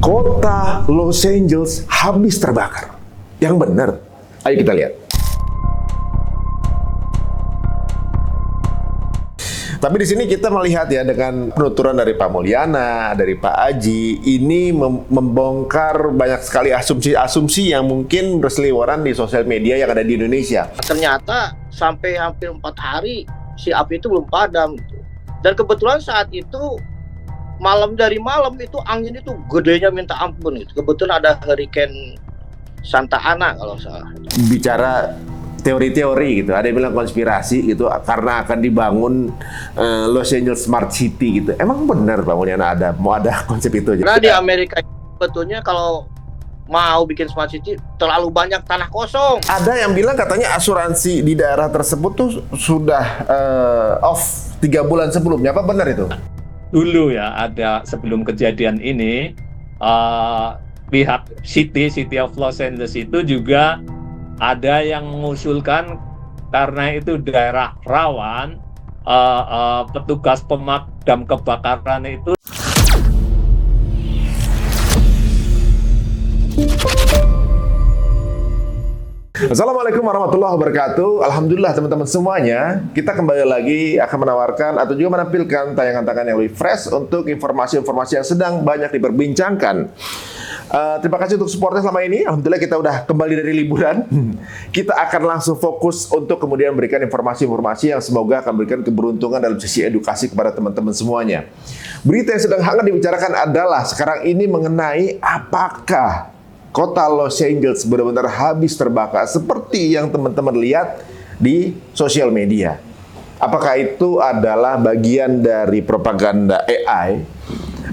Kota Los Angeles habis terbakar. Yang benar. Ayo kita lihat. Tapi di sini kita melihat ya dengan penuturan dari Pak Mulyana, dari Pak Aji, ini membongkar banyak sekali asumsi-asumsi yang mungkin berseliweran di sosial media yang ada di Indonesia. Ternyata sampai hampir 4 hari si api itu belum padam. Dan kebetulan saat itu dari malam itu angin itu gedenya minta ampun gitu. Kebetulan ada Hurricane Santa Ana kalau salah. Bicara teori-teori gitu, ada yang bilang konspirasi gitu karena akan dibangun Los Angeles Smart City gitu. Emang benar Pak Mulyana mau ada konsep itu aja? Karena di Amerika sebetulnya kalau mau bikin smart city terlalu banyak tanah kosong. Ada yang bilang katanya asuransi di daerah tersebut tuh sudah off 3 bulan sebelumnya. Apa benar itu? Dulu ya, ada sebelum kejadian ini, pihak City of Los Angeles itu juga ada yang mengusulkan karena itu daerah rawan, petugas pemadam kebakaran itu. Assalamualaikum warahmatullahi wabarakatuh. Alhamdulillah teman-teman semuanya, kita kembali lagi akan menawarkan atau juga menampilkan tayangan-tayangan yang lebih fresh untuk informasi-informasi yang sedang banyak diperbincangkan. Terima kasih untuk supportnya selama ini. Alhamdulillah kita udah kembali dari liburan. Kita akan langsung fokus untuk kemudian memberikan informasi-informasi yang semoga akan memberikan keberuntungan dalam sisi edukasi kepada teman-teman semuanya. Berita yang sedang hangat dibicarakan adalah sekarang ini mengenai apakah Kota Los Angeles benar-benar habis terbakar seperti yang teman-teman lihat di sosial media. Apakah itu adalah bagian dari propaganda AI?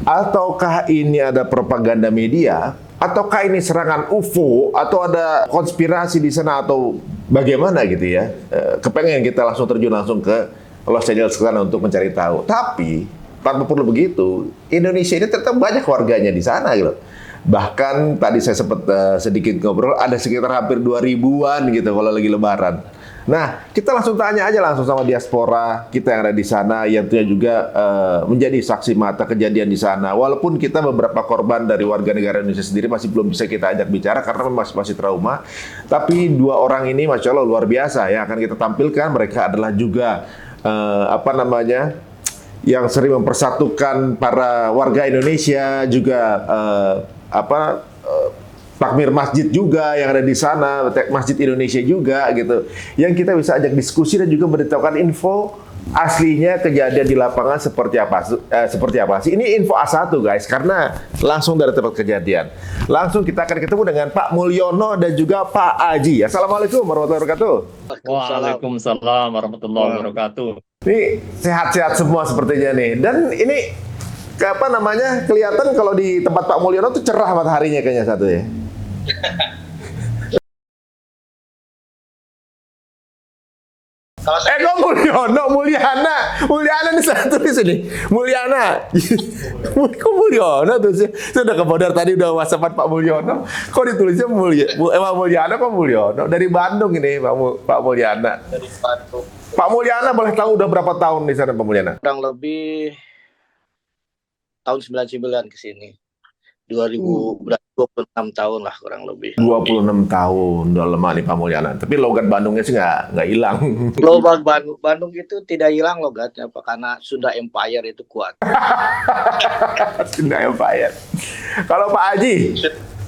Ataukah ini ada propaganda media? Ataukah ini serangan UFO? Atau ada konspirasi di sana? Atau bagaimana gitu ya? Kepengen kita langsung terjun langsung ke Los Angeles sana untuk mencari tahu. Tapi tanpa perlu begitu, Indonesia ini tetap banyak warganya di sana gitu. Bahkan tadi saya sempat sedikit ngobrol, ada sekitar hampir 2000-an gitu kalau lagi lebaran. Nah, kita langsung tanya aja langsung sama diaspora kita yang ada di sana, yang tentunya juga menjadi saksi mata kejadian di sana. Walaupun kita beberapa korban dari warga negara Indonesia sendiri masih belum bisa kita ajak bicara karena masih trauma. Tapi 2 orang ini Masya Allah luar biasa ya, akan kita tampilkan. Mereka adalah juga yang sering mempersatukan para warga Indonesia, juga takmir masjid juga yang ada di sana, masjid Indonesia juga gitu. Yang kita bisa ajak diskusi dan juga memberitahukan info aslinya kejadian di lapangan seperti apa sih. Ini info A1 guys, karena langsung dari tempat kejadian. Langsung kita akan ketemu dengan Pak Mulyono dan juga Pak Aji. Assalamualaikum warahmatullahi wabarakatuh. Waalaikumsalam warahmatullahi wabarakatuh. Ini sehat-sehat semua sepertinya nih. Dan ini kelihatan kalau di tempat Pak Mulyono tuh cerah mataharinya kayaknya satu ya. Kok Mulyana nih saya tulis ini. Mulyana. Kok Mulyono tuh sih? Saya udah kebodar tadi udah WhatsApp Pak Mulyono. Kok ditulisnya Mulyana apa Mulyono? Dari Bandung ini Pak Mulyana. Dari Bandung. Pak Mulyana boleh tahu udah berapa tahun di sana Pak Mulyana? Kurang lebih tahun 99 ke sini. 26 tahun lah kurang lebih. 26 tahun, udah lama nih Pak Mulyana. Tapi logat Bandungnya sih nggak hilang. Logat Bandung itu tidak hilang logatnya, karena Sunda Empire itu kuat. Sunda Empire. Kalau Pak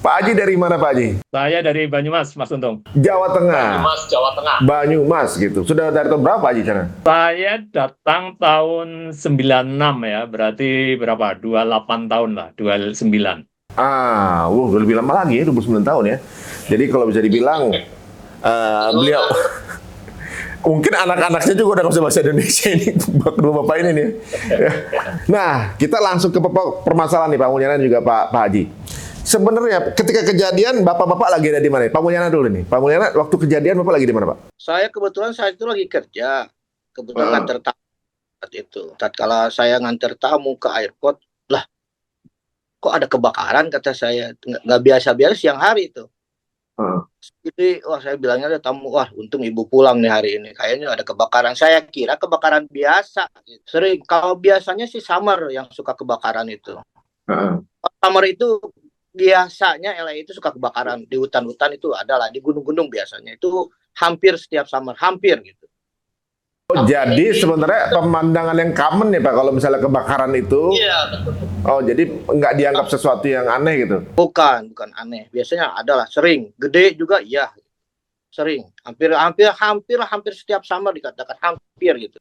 Haji dari mana Pak Haji? Saya dari Banyumas, Mas Untung. Jawa Tengah. Jawa Tengah. Banyumas gitu. Sudah dari tahun berapa Haji sana? Saya datang tahun 96 ya, berarti berapa? 28 tahun lah, 29. Udah lebih lama lagi ya, 29 tahun ya. Jadi kalau bisa dibilang beliau mungkin anak-anaknya juga udah nggak bisa bahasa Indonesia ini, kedua bapak ini nih. Nah, kita langsung ke permasalahan nih Pak Mulyana dan juga Pak Haji. Sebenarnya ketika kejadian bapak-bapak lagi ada di mana? Pak Mulyana dulu nih. Pak Mulyana, waktu kejadian bapak lagi di mana Pak? Saya kebetulan saat itu lagi kerja. Kebetulan nganter tamu saat itu. Tatkala saya nganter tamu ke airport, lah kok ada kebakaran kata saya. Nggak biasa-biasa siang hari itu. Jadi saya bilangnya ada tamu, untung ibu pulang nih hari ini, kayaknya ada kebakaran. Saya kira kebakaran biasa. Sering, kalau biasanya sih summer yang suka kebakaran itu. Summer itu biasanya LA itu suka kebakaran di hutan-hutan itu adalah di gunung-gunung biasanya itu hampir setiap summer hampir gitu. Oh, jadi sebenarnya pemandangan yang common ya Pak kalau misalnya kebakaran itu. Iya betul. Oh, jadi nggak dianggap sesuatu yang aneh gitu. Bukan aneh. Biasanya adalah sering, gede juga iya. Sering. Hampir setiap summer dikatakan hampir gitu.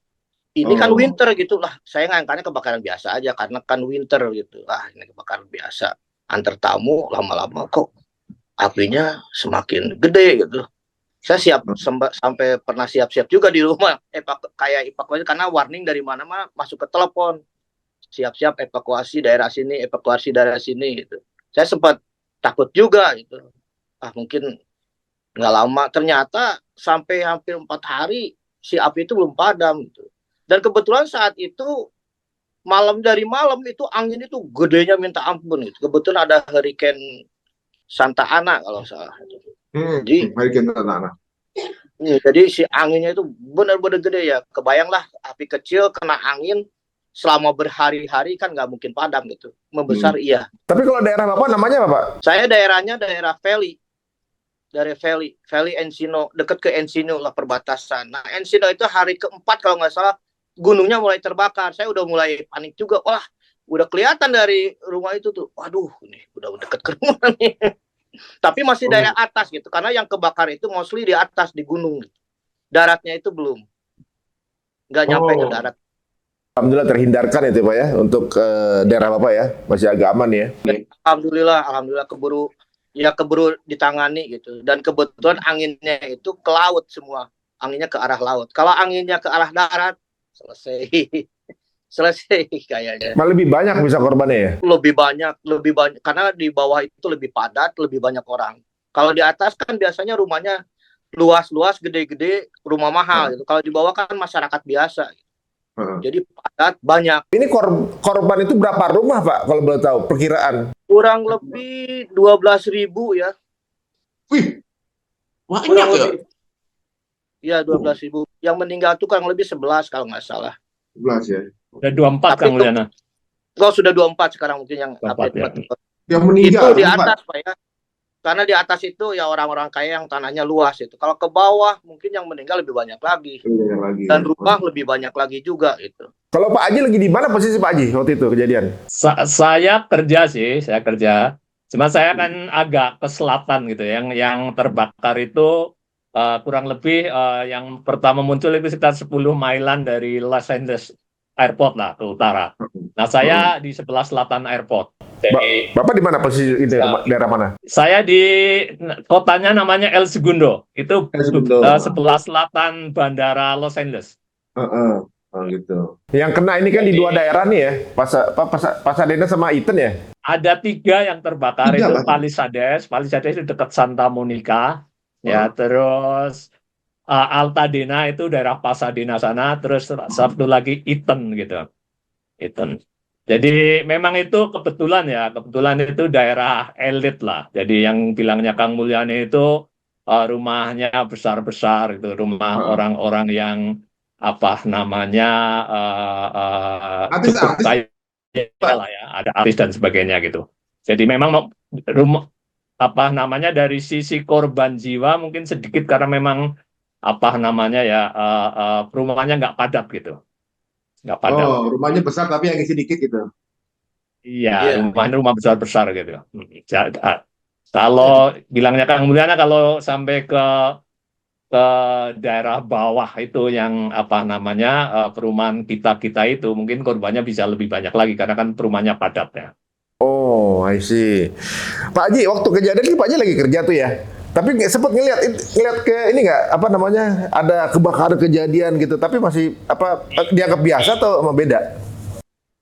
Ini kan winter gitu lah. Saya ngangkanya kebakaran biasa aja karena kan winter gitu. Ini kebakaran biasa. Antar tamu lama-lama kok apinya semakin gede gitu. Saya sampai pernah siap-siap juga di rumah kayak evakuasi karena warning dari mana-mana masuk ke telepon. Siap-siap evakuasi daerah sini gitu. Saya sempat takut juga gitu. Mungkin nggak lama. Ternyata sampai hampir 4 hari si api itu belum padam gitu. Dan kebetulan saat itu malam itu angin itu gedenya minta ampun gitu. Kebetulan ada Hurricane Santa Ana kalau salah. Jadi Hurricane Santa Ana. Jadi si anginnya itu benar-benar gede ya. Kebayanglah api kecil kena angin selama berhari-hari kan nggak mungkin padam gitu. Membesar iya. Tapi kalau daerah Bapak namanya apa Pak? Saya daerahnya daerah Valley. Dari Valley Encino, dekat ke Encino lah perbatasan. Nah Encino itu hari keempat kalau nggak salah gunungnya mulai terbakar. Saya udah mulai panik juga. Wah, udah kelihatan dari rumah itu tuh. Waduh, nih udah dekat ke rumah nih. Tapi masih daerah atas gitu. Karena yang kebakar itu mostly di atas di gunung. Daratnya itu belum. Nggak nyampe ke darat. Alhamdulillah terhindarkan itu Pak ya untuk daerah Bapak ya. Masih agak aman ya. Alhamdulillah keburu ditangani gitu. Dan kebetulan anginnya itu ke laut semua. Anginnya ke arah laut. Kalau anginnya ke arah darat selesai kayaknya. Lebih banyak bisa korbannya ya? Lebih banyak karena di bawah itu lebih padat, lebih banyak orang. Kalau di atas kan biasanya rumahnya luas-luas, gede-gede, rumah mahal gitu. Kalau di bawah kan masyarakat biasa. Jadi padat, banyak. Ini korban itu berapa rumah Pak kalau boleh tahu perkiraan? Kurang lebih 12.000 ya. Wih, banyak ya? Iya 12.000. Yang meninggal itu kurang lebih 11 kalau nggak salah. 11 ya. Udah 24 Kang Mulyana. Sudah 24 sekarang mungkin yang update. Yang meninggal Itu di atas Pak ya. Karena di atas itu ya orang-orang kaya yang tanahnya luas itu. Kalau ke bawah mungkin yang meninggal lebih banyak lagi. Dan rumah lebih banyak lagi juga itu. Kalau Pak Haji lagi di mana posisi Pak Haji waktu itu kejadian? Saya kerja. Cuma saya kan agak ke selatan gitu. Yang terbakar itu kurang lebih yang pertama muncul itu sekitar 10 mailan dari Los Angeles Airport lah ke utara. Nah saya di sebelah selatan airport. Jadi, Bapak di mana posisi ini, daerah mana? Saya di kotanya namanya El Segundo. Itu sebelah selatan bandara Los Angeles. Gitu. Yang kena ini kan di dua daerah nih ya, Pasadena sama Eaton ya? Ada 3 yang terbakar itu Palisades itu dekat Santa Monica, ya terus Altadena itu daerah Pasadena sana, terus satu lagi Eaton gitu, Eaton. Jadi memang itu kebetulan itu daerah elit lah. Jadi yang bilangnya Kang Mulyani itu rumahnya besar-besar itu, rumah orang-orang yang apa namanya cukup kaya lah ya, ada artis dan sebagainya gitu. Jadi memang rumah apa namanya dari sisi korban jiwa mungkin sedikit karena memang apa namanya ya rumahnya nggak padat gitu. Nggak padat. Rumahnya besar tapi yang sedikit gitu. Iya, rumah besar-besar gitu. Kalau bilangnya Kang Mulyana kalau sampai ke daerah bawah itu yang apa namanya perumahan kita itu mungkin korbannya bisa lebih banyak lagi karena kan perumahannya padat ya. Oh, I see. Pak Haji, waktu kejadian ini Pak Haji lagi kerja tuh ya. Tapi sempat ngeliat ke ini nggak apa namanya ada kebakaran kejadian gitu. Tapi masih apa dianggap biasa atau beda?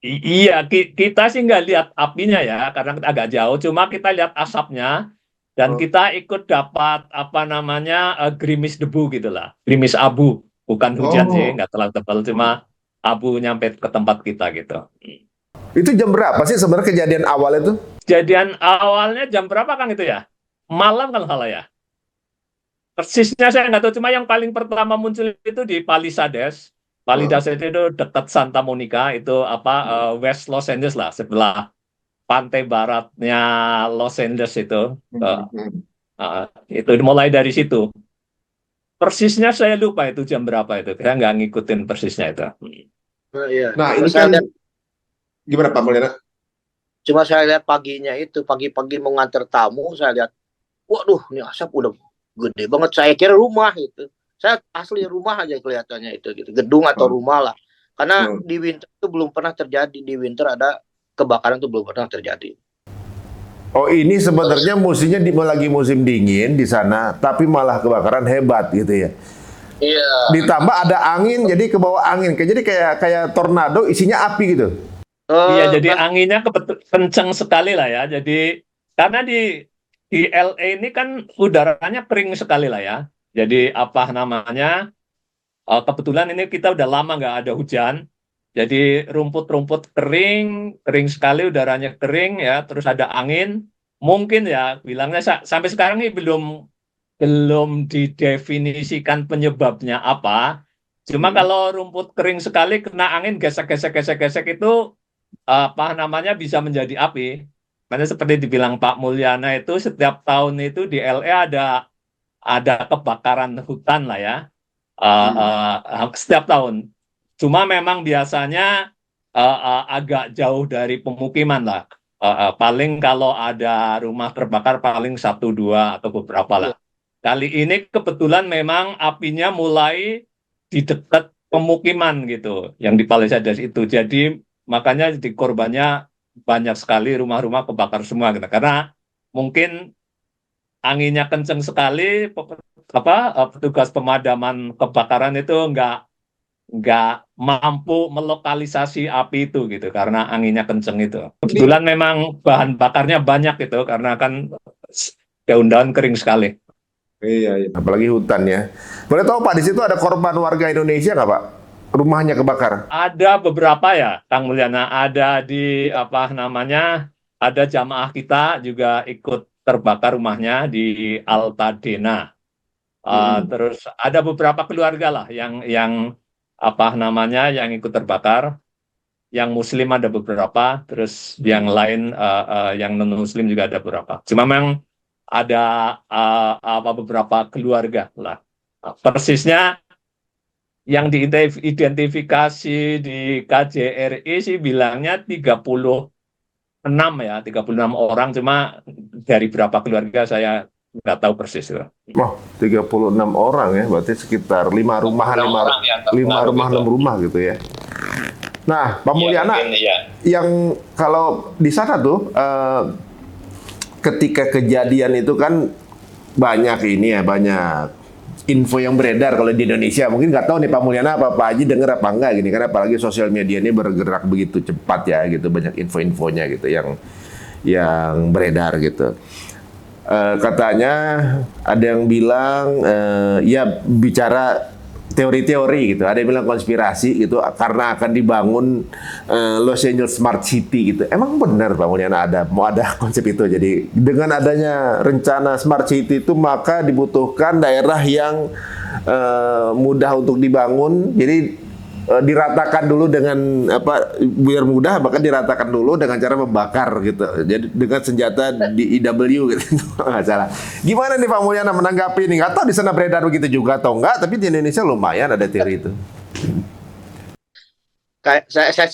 Iya, kita sih nggak lihat apinya ya karena agak jauh. Cuma kita lihat asapnya. Dan kita ikut dapat apa namanya gerimis debu gitulah, gerimis abu, bukan hujan sih, nggak terlalu tebal, cuma abu nyampe ke tempat kita gitu. Itu jam berapa sih sebenarnya kejadian awal itu? Kejadian awalnya jam berapa Kang itu ya? Malam kalau salah ya. Persisnya saya nggak tahu, cuma yang paling pertama muncul itu di Palisades. Palisades itu dekat Santa Monica, itu apa West Los Angeles lah, sebelah pantai baratnya Los Angeles itu. Hmm. Itu mulai dari situ. Persisnya saya lupa itu jam berapa itu. Saya nggak ngikutin persisnya itu. Iya. Nah, Cuma ini saya kan lihat, gimana Pak Mulyana? cuma saya lihat paginya itu, pagi-pagi mau nganter tamu, saya lihat, waduh, ini asap udah gede banget. Saya kira rumah itu. Saya asli rumah aja kelihatannya itu, gitu. Gedung atau Hmm. rumah lah. Karena Hmm. di winter itu belum pernah terjadi. Di winter ada kebakaran itu belum pernah terjadi. Oh, ini sebenarnya lagi musim dingin di sana, tapi malah kebakaran hebat gitu ya. Iya. Ditambah ada angin, jadi ke bawah angin. Jadi kayak tornado isinya api gitu. Iya, jadi anginnya kenceng sekali lah ya. Jadi karena di LA ini kan udaranya kering sekali lah ya. Jadi apa namanya? Kebetulan ini kita udah lama nggak ada hujan. Jadi rumput-rumput kering, kering sekali, udaranya kering ya. Terus ada angin. Mungkin ya bilangnya sampai sekarang ini belum didefinisikan penyebabnya apa. Cuma kalau rumput kering sekali kena angin gesek itu apa namanya bisa menjadi api. Karena seperti dibilang Pak Mulyana itu setiap tahun itu di LA ada kebakaran hutan lah ya. Setiap tahun. Cuma memang biasanya agak jauh dari pemukiman lah. Paling kalau ada rumah terbakar paling satu dua atau beberapa lah. Kali ini kebetulan memang apinya mulai di dekat pemukiman gitu, yang di Palisades itu. Jadi makanya di korbannya banyak sekali rumah-rumah kebakar semua gitu. Karena mungkin anginnya kenceng sekali, petugas pemadaman kebakaran itu nggak mampu melokalisasi api itu gitu karena anginnya kenceng itu. Kebetulan memang bahan bakarnya banyak gitu karena kan daun-daun kering sekali. Iya. Apalagi hutan ya. Boleh tahu Pak, di situ ada korban warga Indonesia nggak Pak? Rumahnya kebakar. Ada beberapa ya, Kang Mulyana. Ada di apa namanya? Ada jamaah kita juga ikut terbakar rumahnya di Altadena. Terus ada beberapa keluarga lah yang apa namanya yang ikut terbakar. Yang Muslim ada beberapa, terus yang lain yang non Muslim juga ada beberapa. Cuma memang ada beberapa keluarga lah. Persisnya yang diidentifikasi di KJRI sih bilangnya 36 orang, cuma dari berapa keluarga saya nggak tahu persis. Wah, 36 orang ya, berarti sekitar 5 rumah, 6 rumah gitu ya. Nah, Pak Mulyana, yang kalau di sana tuh ketika kejadian itu kan banyak info yang beredar kalau di Indonesia. Mungkin nggak tahu nih Pak Mulyana apa Pak Haji dengar apa enggak gini, karena apalagi sosial media ini bergerak begitu cepat ya gitu, banyak info-infonya gitu yang beredar gitu. Katanya ada yang bilang ya bicara teori-teori gitu, ada yang bilang konspirasi gitu karena akan dibangun Los Angeles Smart City gitu. Emang benar Pak Mulyana mau ada konsep itu? Jadi dengan adanya rencana Smart City itu maka dibutuhkan daerah yang mudah untuk dibangun. Jadi diratakan dulu dengan biar mudah, maka diratakan dulu dengan cara membakar gitu. Jadi dengan senjata di IW gitu. Nggak salah. Gimana nih Pak Mulyana menanggapi ini? Nggak tahu di sana beredar begitu juga atau enggak, tapi di Indonesia lumayan ada teori itu. Kayak saya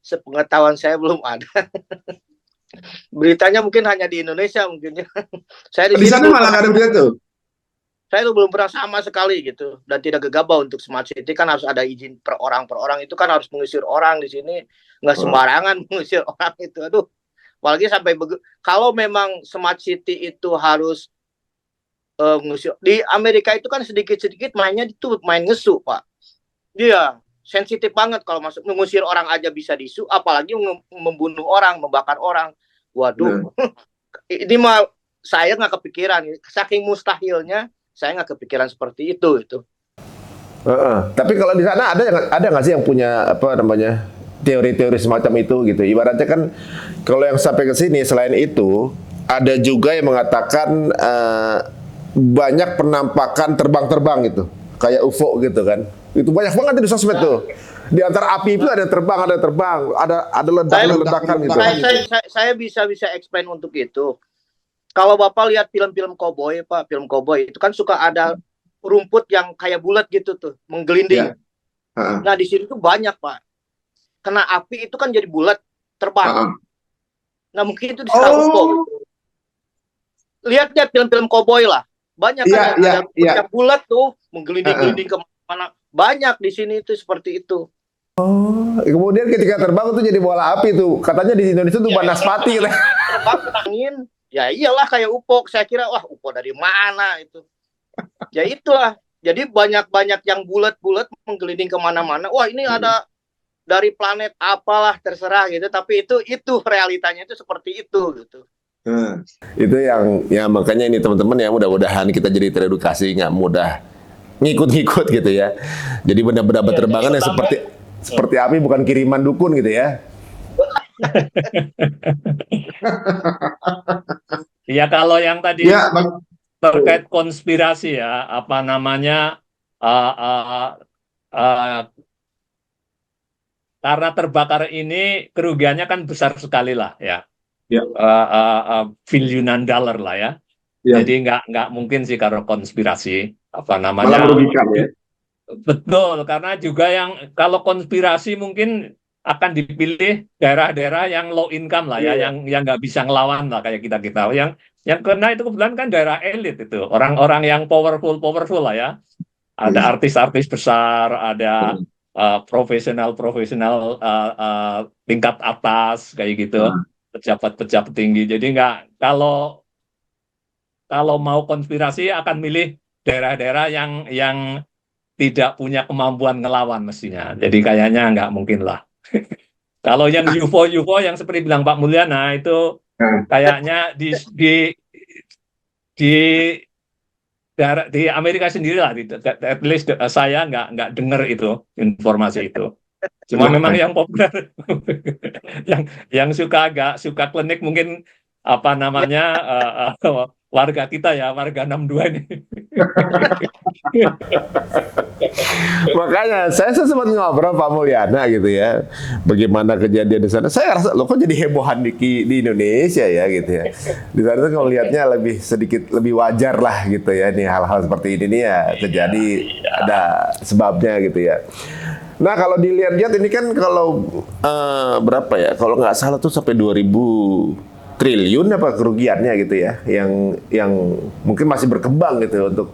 sepengetahuan saya belum ada. Beritanya mungkin hanya di Indonesia mungkin ya. Saya Di sana malah nggak ada berita tuh. Saya itu belum pernah sama sekali gitu, dan tidak gegabah untuk Smart City. Kan harus ada izin per orang itu kan harus mengusir orang di sini, nggak sembarangan mengusir orang itu. Aduh, apalagi sampai kalau memang Smart City itu harus mengusir. Di Amerika itu kan sedikit-sedikit mainnya itu main ngesu Pak. Dia sensitif banget kalau masuk mengusir orang aja bisa disu, apalagi membunuh orang, membakar orang. Waduh, ini mah saya nggak kepikiran, saking mustahilnya. Saya nggak kepikiran seperti itu. Tapi kalau di sana ada nggak sih yang punya teori-teori semacam itu gitu? Ibaratnya kan kalau yang sampai ke sini selain itu ada juga yang mengatakan banyak penampakan terbang-terbang gitu, kayak UFO gitu kan? Itu banyak banget di sosmed tuh. Di antara api itu ada terbang, ada ledakan gitu. Saya bisa explain untuk itu. Kalau Bapak lihat film-film koboi, Pak, film koboi itu kan suka ada rumput yang kayak bulat gitu tuh, menggelinding. Nah, di sini tuh banyak, Pak. Kena api itu kan jadi bulat, terbang. Nah, mungkin itu diserang UFO. Lihat film-film koboi lah. Banyak kan ada yang bulat tuh, menggelinding-gelinding kemana. Banyak di sini itu seperti itu. Kemudian ketika terbang tuh jadi bola api tuh. Katanya di Indonesia tuh banaspati. Terbang ke angin. Ya iyalah kayak UFO. Saya kira wah UFO dari mana itu. Ya itulah. Jadi banyak-banyak yang bulat-bulat menggelinding kemana-mana. Wah ini ada dari planet apalah terserah gitu. Tapi itu realitanya itu seperti itu gitu. Itu yang ya makanya ini teman-teman ya mudah-mudahan kita jadi teredukasi, nggak mudah ngikut-ngikut gitu ya. Jadi benda-benda berterbangan yang seperti api, bukan kiriman dukun gitu ya. Ya kalau yang tadi terkait konspirasi ya, apa namanya, karena terbakar ini kerugiannya kan besar sekali lah ya, $1 billion lah ya. Jadi nggak mungkin sih kalau konspirasi, apa namanya. Malah merugikan ya. Betul, karena juga yang kalau konspirasi mungkin akan dipilih daerah-daerah yang low income lah ya, yang nggak bisa ngelawan lah kayak kita. Yang kena itu kebetulan kan daerah elit itu, orang-orang yang powerful lah ya. Ada artis-artis besar, ada profesional tingkat atas kayak gitu, pejabat-pejabat tinggi. Jadi nggak, kalau mau konspirasi akan milih daerah-daerah yang tidak punya kemampuan ngelawan mestinya. Jadi kayaknya nggak mungkin lah. Kalau yang UFO yang seperti bilang Pak Mulyana itu kayaknya di Amerika sendiri lah, at least saya nggak dengar itu informasi itu. Cuma memang yang populer, yang suka klinik mungkin apa namanya warga kita ya, warga 62 ini. Makanya saya sempat ngobrol Pak Mulyana gitu ya, bagaimana kejadian di sana. Saya rasa loh kok jadi hebohan di Indonesia ya gitu ya. Di sana tuh kalau lihatnya sedikit lebih wajar lah gitu ya, nih hal-hal seperti ini nih ya terjadi, ada sebabnya gitu ya. Nah kalau dilihat-lihat ini kan kalau berapa ya, kalau nggak salah tuh sampai 2.000 triliun apa kerugiannya gitu ya, yang mungkin masih berkembang gitu untuk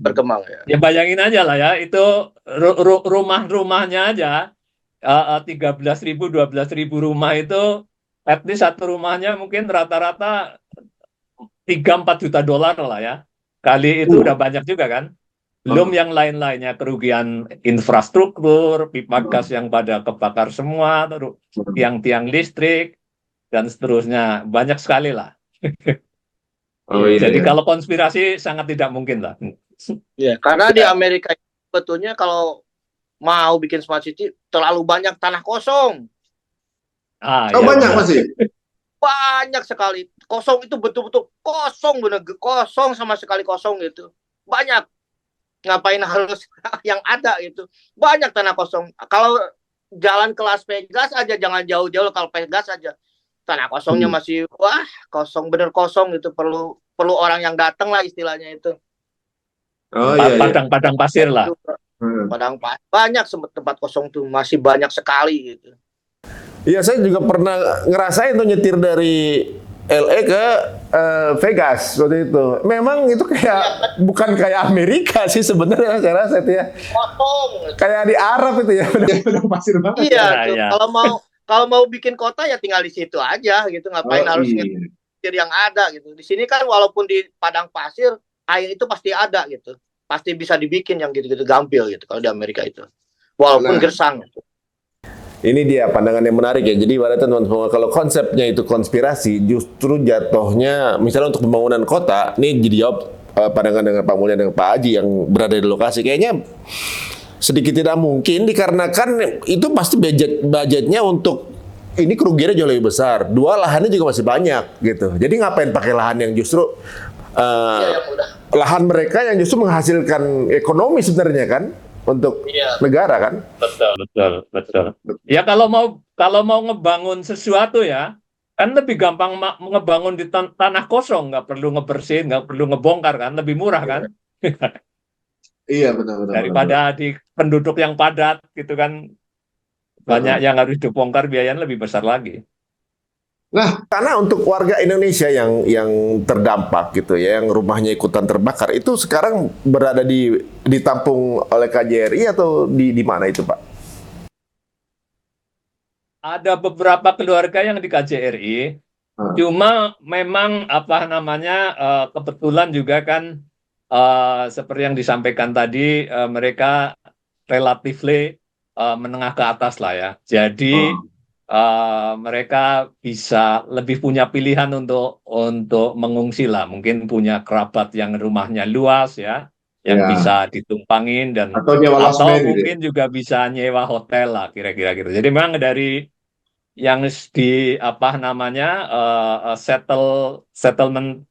berkembang ya. Ya bayangin aja lah ya, itu rumahnya aja 13.000 12.000 rumah itu, at least satu rumahnya mungkin rata-rata $3-4 juta lah ya. Kali itu udah banyak juga kan. Belum yang lain-lainnya, kerugian infrastruktur, pipa gas yang pada kebakar semua, tiang-tiang listrik, dan seterusnya. Banyak sekali lah. Jadi kalau konspirasi sangat tidak mungkin lah. Ya, karena di Amerika sebetulnya kalau mau bikin smart city terlalu banyak tanah kosong. Banyak masih. Banyak sekali. Kosong itu betul-betul kosong, bener kosong sama sekali kosong gitu. Banyak. Ngapain harus yang ada gitu, banyak tanah kosong. Kalau jalan ke Las Vegas aja, jangan jauh-jauh, kalau Vegas aja tanah kosongnya masih kosong, bener kosong gitu. Perlu orang yang datang lah istilahnya itu. Padang pasir lah. Padang pasir banyak, tempat kosong tuh masih banyak sekali gitu. Iya, saya juga pernah ngerasain tuh nyetir dari LA ke Vegas waktu itu. Memang itu bukan kayak Amerika sih sebenarnya, saya rasa itu ya. Kayak di Arab itu ya. Udah pasir banget. Iya, kalau mau bikin kota ya tinggal di situ aja gitu. Ngapain harus nyetir yang ada gitu. Di sini kan walaupun di padang pasir, air itu pasti ada gitu. Pasti bisa dibikin yang gitu-gitu gampil gitu kalau di Amerika itu. Walaupun gersang. Ini dia pandangan yang menarik ya. Jadi teman-teman, kalau konsepnya itu konspirasi, justru jatuhnya misalnya untuk pembangunan kota, ini jadi jawab pandangan dengan Pak Mulya dan Pak Haji yang berada di lokasi. Kayaknya sedikit tidak mungkin dikarenakan itu pasti budgetnya untuk ini kerugiannya jauh lebih besar. Dua, lahannya juga masih banyak gitu. Jadi ngapain pakai lahan yang justru lahan mereka yang justru menghasilkan ekonomi sebenarnya kan? untuk Iya. negara kan? Betul. Ya kalau mau ngebangun sesuatu ya, kan lebih gampang ngebangun di tanah kosong, nggak perlu ngebersihin, nggak perlu ngebongkar kan, lebih murah kan Iya, benar. daripada di penduduk yang padat gitu kan, banyak yang harus dibongkar, biayanya lebih besar lagi. Nah, Karena untuk warga Indonesia yang terdampak gitu ya, yang rumahnya ikutan terbakar, itu sekarang berada ditampung oleh KJRI atau di mana itu, Pak? Ada beberapa keluarga yang di KJRI, ah, cuma memang apa namanya kebetulan juga kan seperti yang disampaikan tadi, mereka relatif menengah ke atas lah ya. Jadi oh, mereka bisa lebih punya pilihan untuk mengungsi lah. Mungkin punya kerabat yang rumahnya luas ya, yang ya. bisa ditumpangin dan Atau nyewa atau losmen gitu. mungkin juga bisa nyewa hotel lah kira-kira gitu. Jadi memang dari yang di apa namanya settlement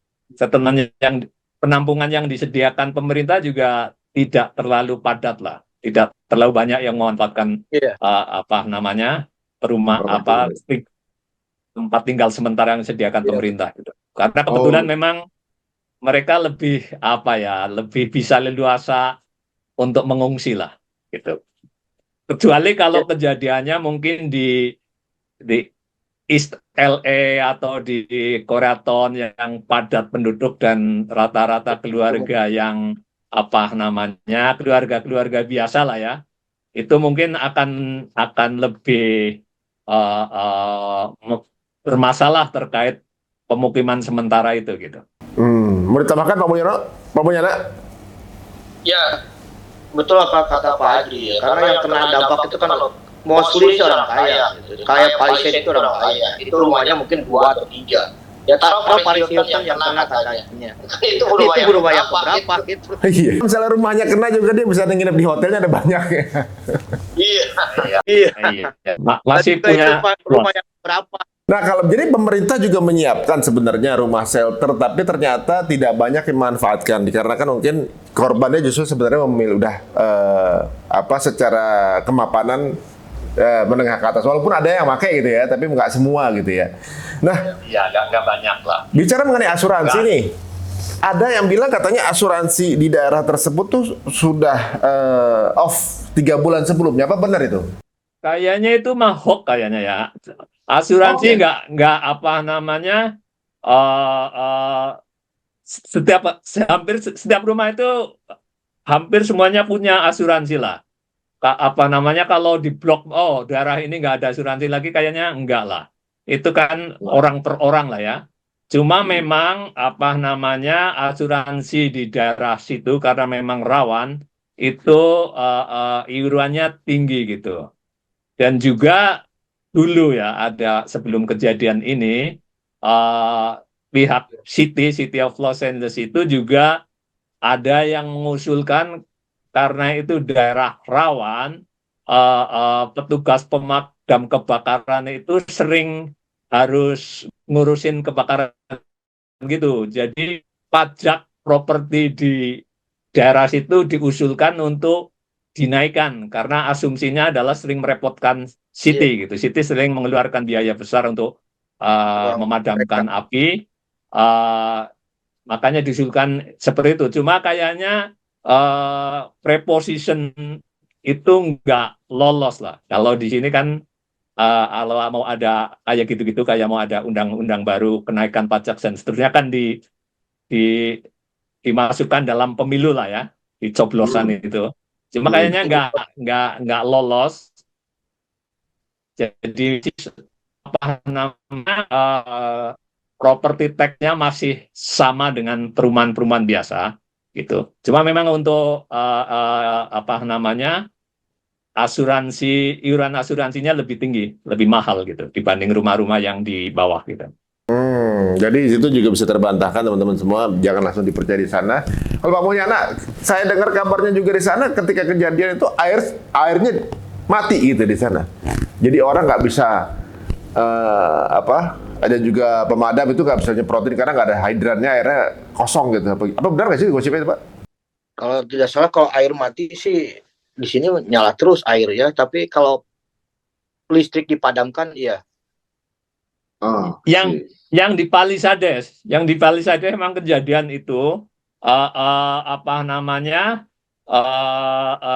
yang penampungan yang disediakan pemerintah juga tidak terlalu padat lah, tidak terlalu banyak yang memanfaatkan Iya. apa namanya tempat tinggal sementara yang disediakan Iya. pemerintah gitu. Karena Oh, kebetulan memang mereka lebih lebih bisa leluasa untuk mengungsi lah gitu. Kecuali kalau kejadiannya mungkin di East LA atau di Koreaton yang padat penduduk dan rata-rata keluarga yang keluarga-keluarga biasa lah ya, itu mungkin akan lebih uh, uh, bermasalah terkait pemukiman sementara itu gitu. Mau ditambahkan Pak Mulyono? Pak Mulyono? Ya, betul apa kata Pak Adri ya. Karena yang kena dampak itu kan mostly sih orang kaya. Gitu. Kayak Pak Isen itu orang kaya. Itu rumahnya mungkin 2 atau 3. Ya tahu Paris Hilton yang kena katanya. Itu berubah yang berapa gitu. Iya. Misalnya rumahnya kena juga dia bisa nginep di hotelnya ada banyak ya. Iya. Iya. Masih punya rumah yang berapa. Nah, kalau jadi pemerintah juga menyiapkan sebenarnya rumah shelter, tapi ternyata tidak banyak yang memanfaatkan dikarenakan mungkin korbannya justru sebenarnya memilih secara kemapanan menengah ke atas. Walaupun ada yang pakai gitu ya, tapi nggak semua gitu ya. Nah, ya nggak banyak lah. bicara mengenai asuransi nih, ada yang bilang katanya asuransi di daerah tersebut tuh sudah off 3 bulan sebelumnya. Apa benar itu? Kayaknya itu mah hoax kayaknya ya. Asuransi nggak apa namanya hampir setiap rumah itu hampir semuanya punya asuransi lah. Apa namanya kalau di blok daerah ini nggak ada asuransi lagi kayaknya enggak lah. Itu kan orang per orang lah ya. Cuma memang apa namanya asuransi di daerah situ karena memang rawan itu iurannya tinggi gitu. Dan juga dulu ya ada sebelum kejadian ini pihak City of Los Angeles itu juga ada yang mengusulkan karena itu daerah rawan, petugas pemadam kebakaran itu sering harus ngurusin kebakaran gitu. Jadi pajak properti di daerah situ diusulkan untuk dinaikkan karena asumsinya adalah sering merepotkan City gitu. City sering mengeluarkan biaya besar untuk memadamkan api. Makanya diusulkan seperti itu. Cuma kayaknya preposition itu nggak lolos lah. Kalau di sini kan kalau mau ada kayak gitu-gitu, kayak mau ada undang-undang baru kenaikan pajak dan seterusnya kan dimasukkan dalam pemilu lah ya, dicoblosan itu. Cuma kayaknya nggak lolos. Jadi apa namanya property tax-nya masih sama dengan perumahan-perumahan biasa gitu. Cuma memang untuk iuran asuransinya lebih tinggi, lebih mahal gitu dibanding rumah-rumah yang di bawah gitu. Jadi itu juga bisa terbantahkan teman-teman semua, jangan langsung dipercaya di sana. Kalau Pak Mulyana, saya dengar kabarnya juga di sana ketika kejadian itu airnya mati gitu di sana. Jadi orang nggak bisa ada juga pemadam itu nggak bisa nyemprotin karena nggak ada hidrannya, airnya kosong gitu. Apa benar nggak sih gosipnya itu, Pak? Kalau tidak salah kalau air mati sih di sini nyala terus air ya, tapi kalau listrik dipadamkan ya. Oh, Yang di Palisades, memang kejadian itu apa namanya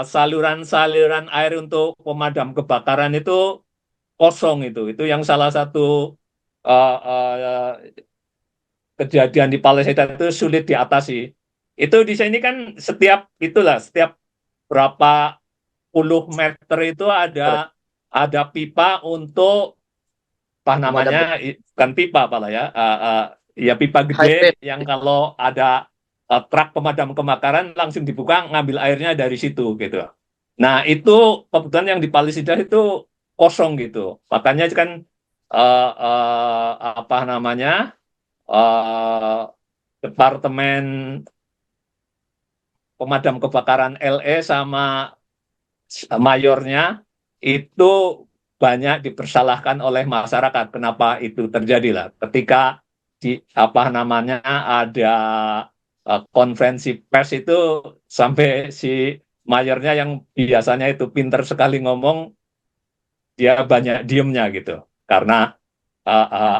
saluran-saluran air untuk pemadam kebakaran itu kosong itu. Itu yang salah satu uh, uh, kejadian di Palisades itu sulit diatasi. Itu di sini kan setiap berapa puluh meter itu ada pipa untuk apa namanya, bukan pipa apalah ya, ya pipa gede yang kalau ada truk pemadam kebakaran langsung dibuka ngambil airnya dari situ gitu. Nah itu kebetulan yang di Palisades itu kosong gitu, makanya kan apa namanya departemen pemadam kebakaran LE sama mayornya itu banyak dipersalahkan oleh masyarakat. Kenapa itu terjadi lah? Ketika di apa namanya ada konferensi pers itu sampai si mayornya yang biasanya itu pinter sekali ngomong, dia banyak diemnya gitu, karena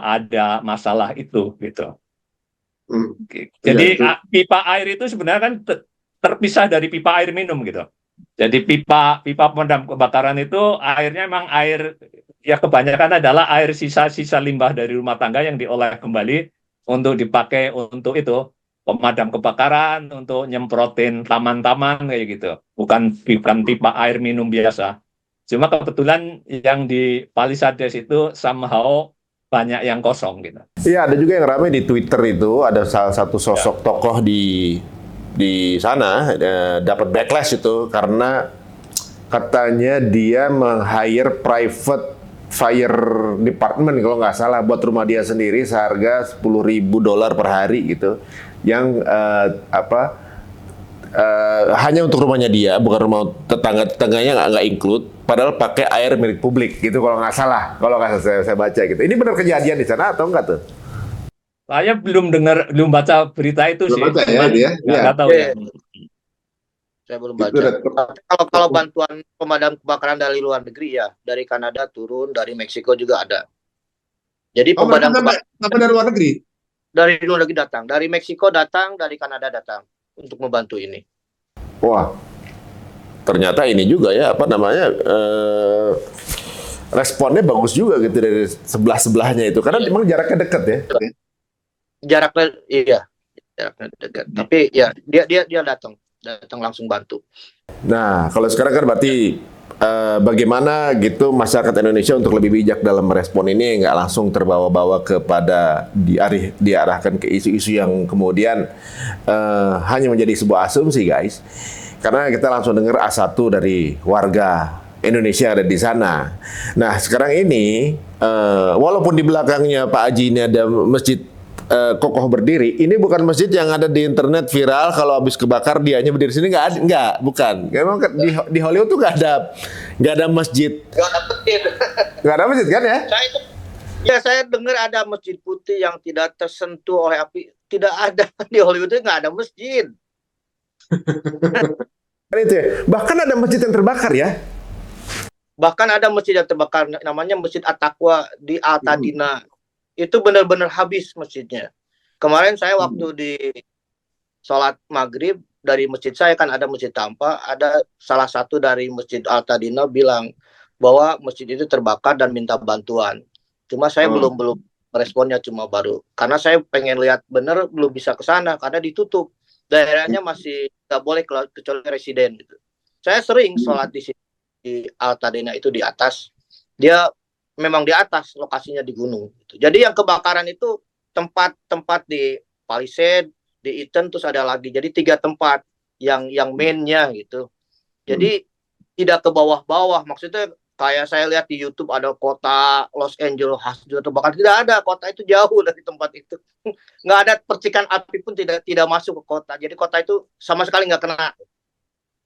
ada masalah itu gitu. Jadi ya, pipa air itu sebenarnya kan terpisah dari pipa air minum gitu. Jadi pipa pemadam kebakaran itu airnya memang air ya kebanyakan adalah air sisa-sisa limbah dari rumah tangga yang diolah kembali untuk dipakai untuk itu pemadam kebakaran, untuk nyemprotin taman-taman kayak gitu. Bukan pipa air minum biasa. Cuma kebetulan yang di Palisades itu somehow banyak yang kosong gitu. Iya, ada juga yang ramai di Twitter itu, ada salah satu sosok tokoh di sana dapat backlash itu karena katanya dia meng-hire private fire department kalau nggak salah buat rumah dia sendiri seharga $10.000 per hari gitu, yang hanya untuk rumahnya dia, bukan rumah tetangganya nggak include, padahal pakai air milik publik gitu kalau nggak salah saya baca gitu. Ini benar kejadian di sana atau enggak tuh? Saya belum baca berita itu belum sih. baca ya dia. Nggak tahu ya. Saya belum baca. Kalau bantuan pemadam kebakaran dari luar negeri ya, dari Kanada turun, dari Meksiko juga ada. Jadi pemadam kebakaran dari luar negeri? Dari luar negeri datang, dari Meksiko datang, dari Kanada datang untuk membantu ini. Wah, ternyata ini juga ya apa namanya responnya bagus juga gitu dari sebelahnya itu, karena memang jaraknya dekat ya. Jaraknya dekat. Tapi ya dia datang langsung bantu. Nah, kalau sekarang kan berarti bagaimana gitu masyarakat Indonesia untuk lebih bijak dalam merespon ini, nggak langsung terbawa-bawa kepada diarahkan ke isu-isu yang kemudian hanya menjadi sebuah asumsi, guys. Karena kita langsung dengar A1 dari warga Indonesia yang ada di sana. Nah, sekarang ini walaupun di belakangnya Pak Haji ini ada masjid kokoh berdiri, ini bukan masjid yang ada di internet viral kalau habis kebakar dianya berdiri sini, bukan. Memang di Hollywood tuh nggak ada masjid. Nggak ada masjid kan ya? Saya dengar ada masjid putih yang tidak tersentuh oleh api. Tidak ada di Hollywood itu, nggak ada masjid. Itu ya. Bahkan ada masjid yang terbakar ya. Bahkan ada masjid yang terbakar, namanya Masjid At-Taqwa di Altadena. Itu benar-benar habis masjidnya. Kemarin saya waktu di sholat maghrib, dari masjid saya kan ada masjid Tampa, ada salah satu dari Masjid Altadena bilang bahwa masjid itu terbakar dan minta bantuan. Cuma saya belum responnya, cuma baru. Karena saya pengen lihat benar, belum bisa ke sana karena ditutup. Daerahnya masih nggak boleh kecuali residen gitu. Saya sering sholat di sini, di Altadena itu di atas. Dia memang di atas, lokasinya di gunung. Jadi yang kebakaran itu tempat-tempat di Palisades, di Eaton, terus ada lagi. Jadi 3 tempat yang mainnya gitu. Jadi tidak ke bawah-bawah. Maksudnya kayak saya lihat di YouTube ada kota Los Angeles juga terbakar. Tidak ada, kota itu jauh dari tempat itu. Nggak ada percikan api pun tidak masuk ke kota. Jadi kota itu sama sekali nggak kena.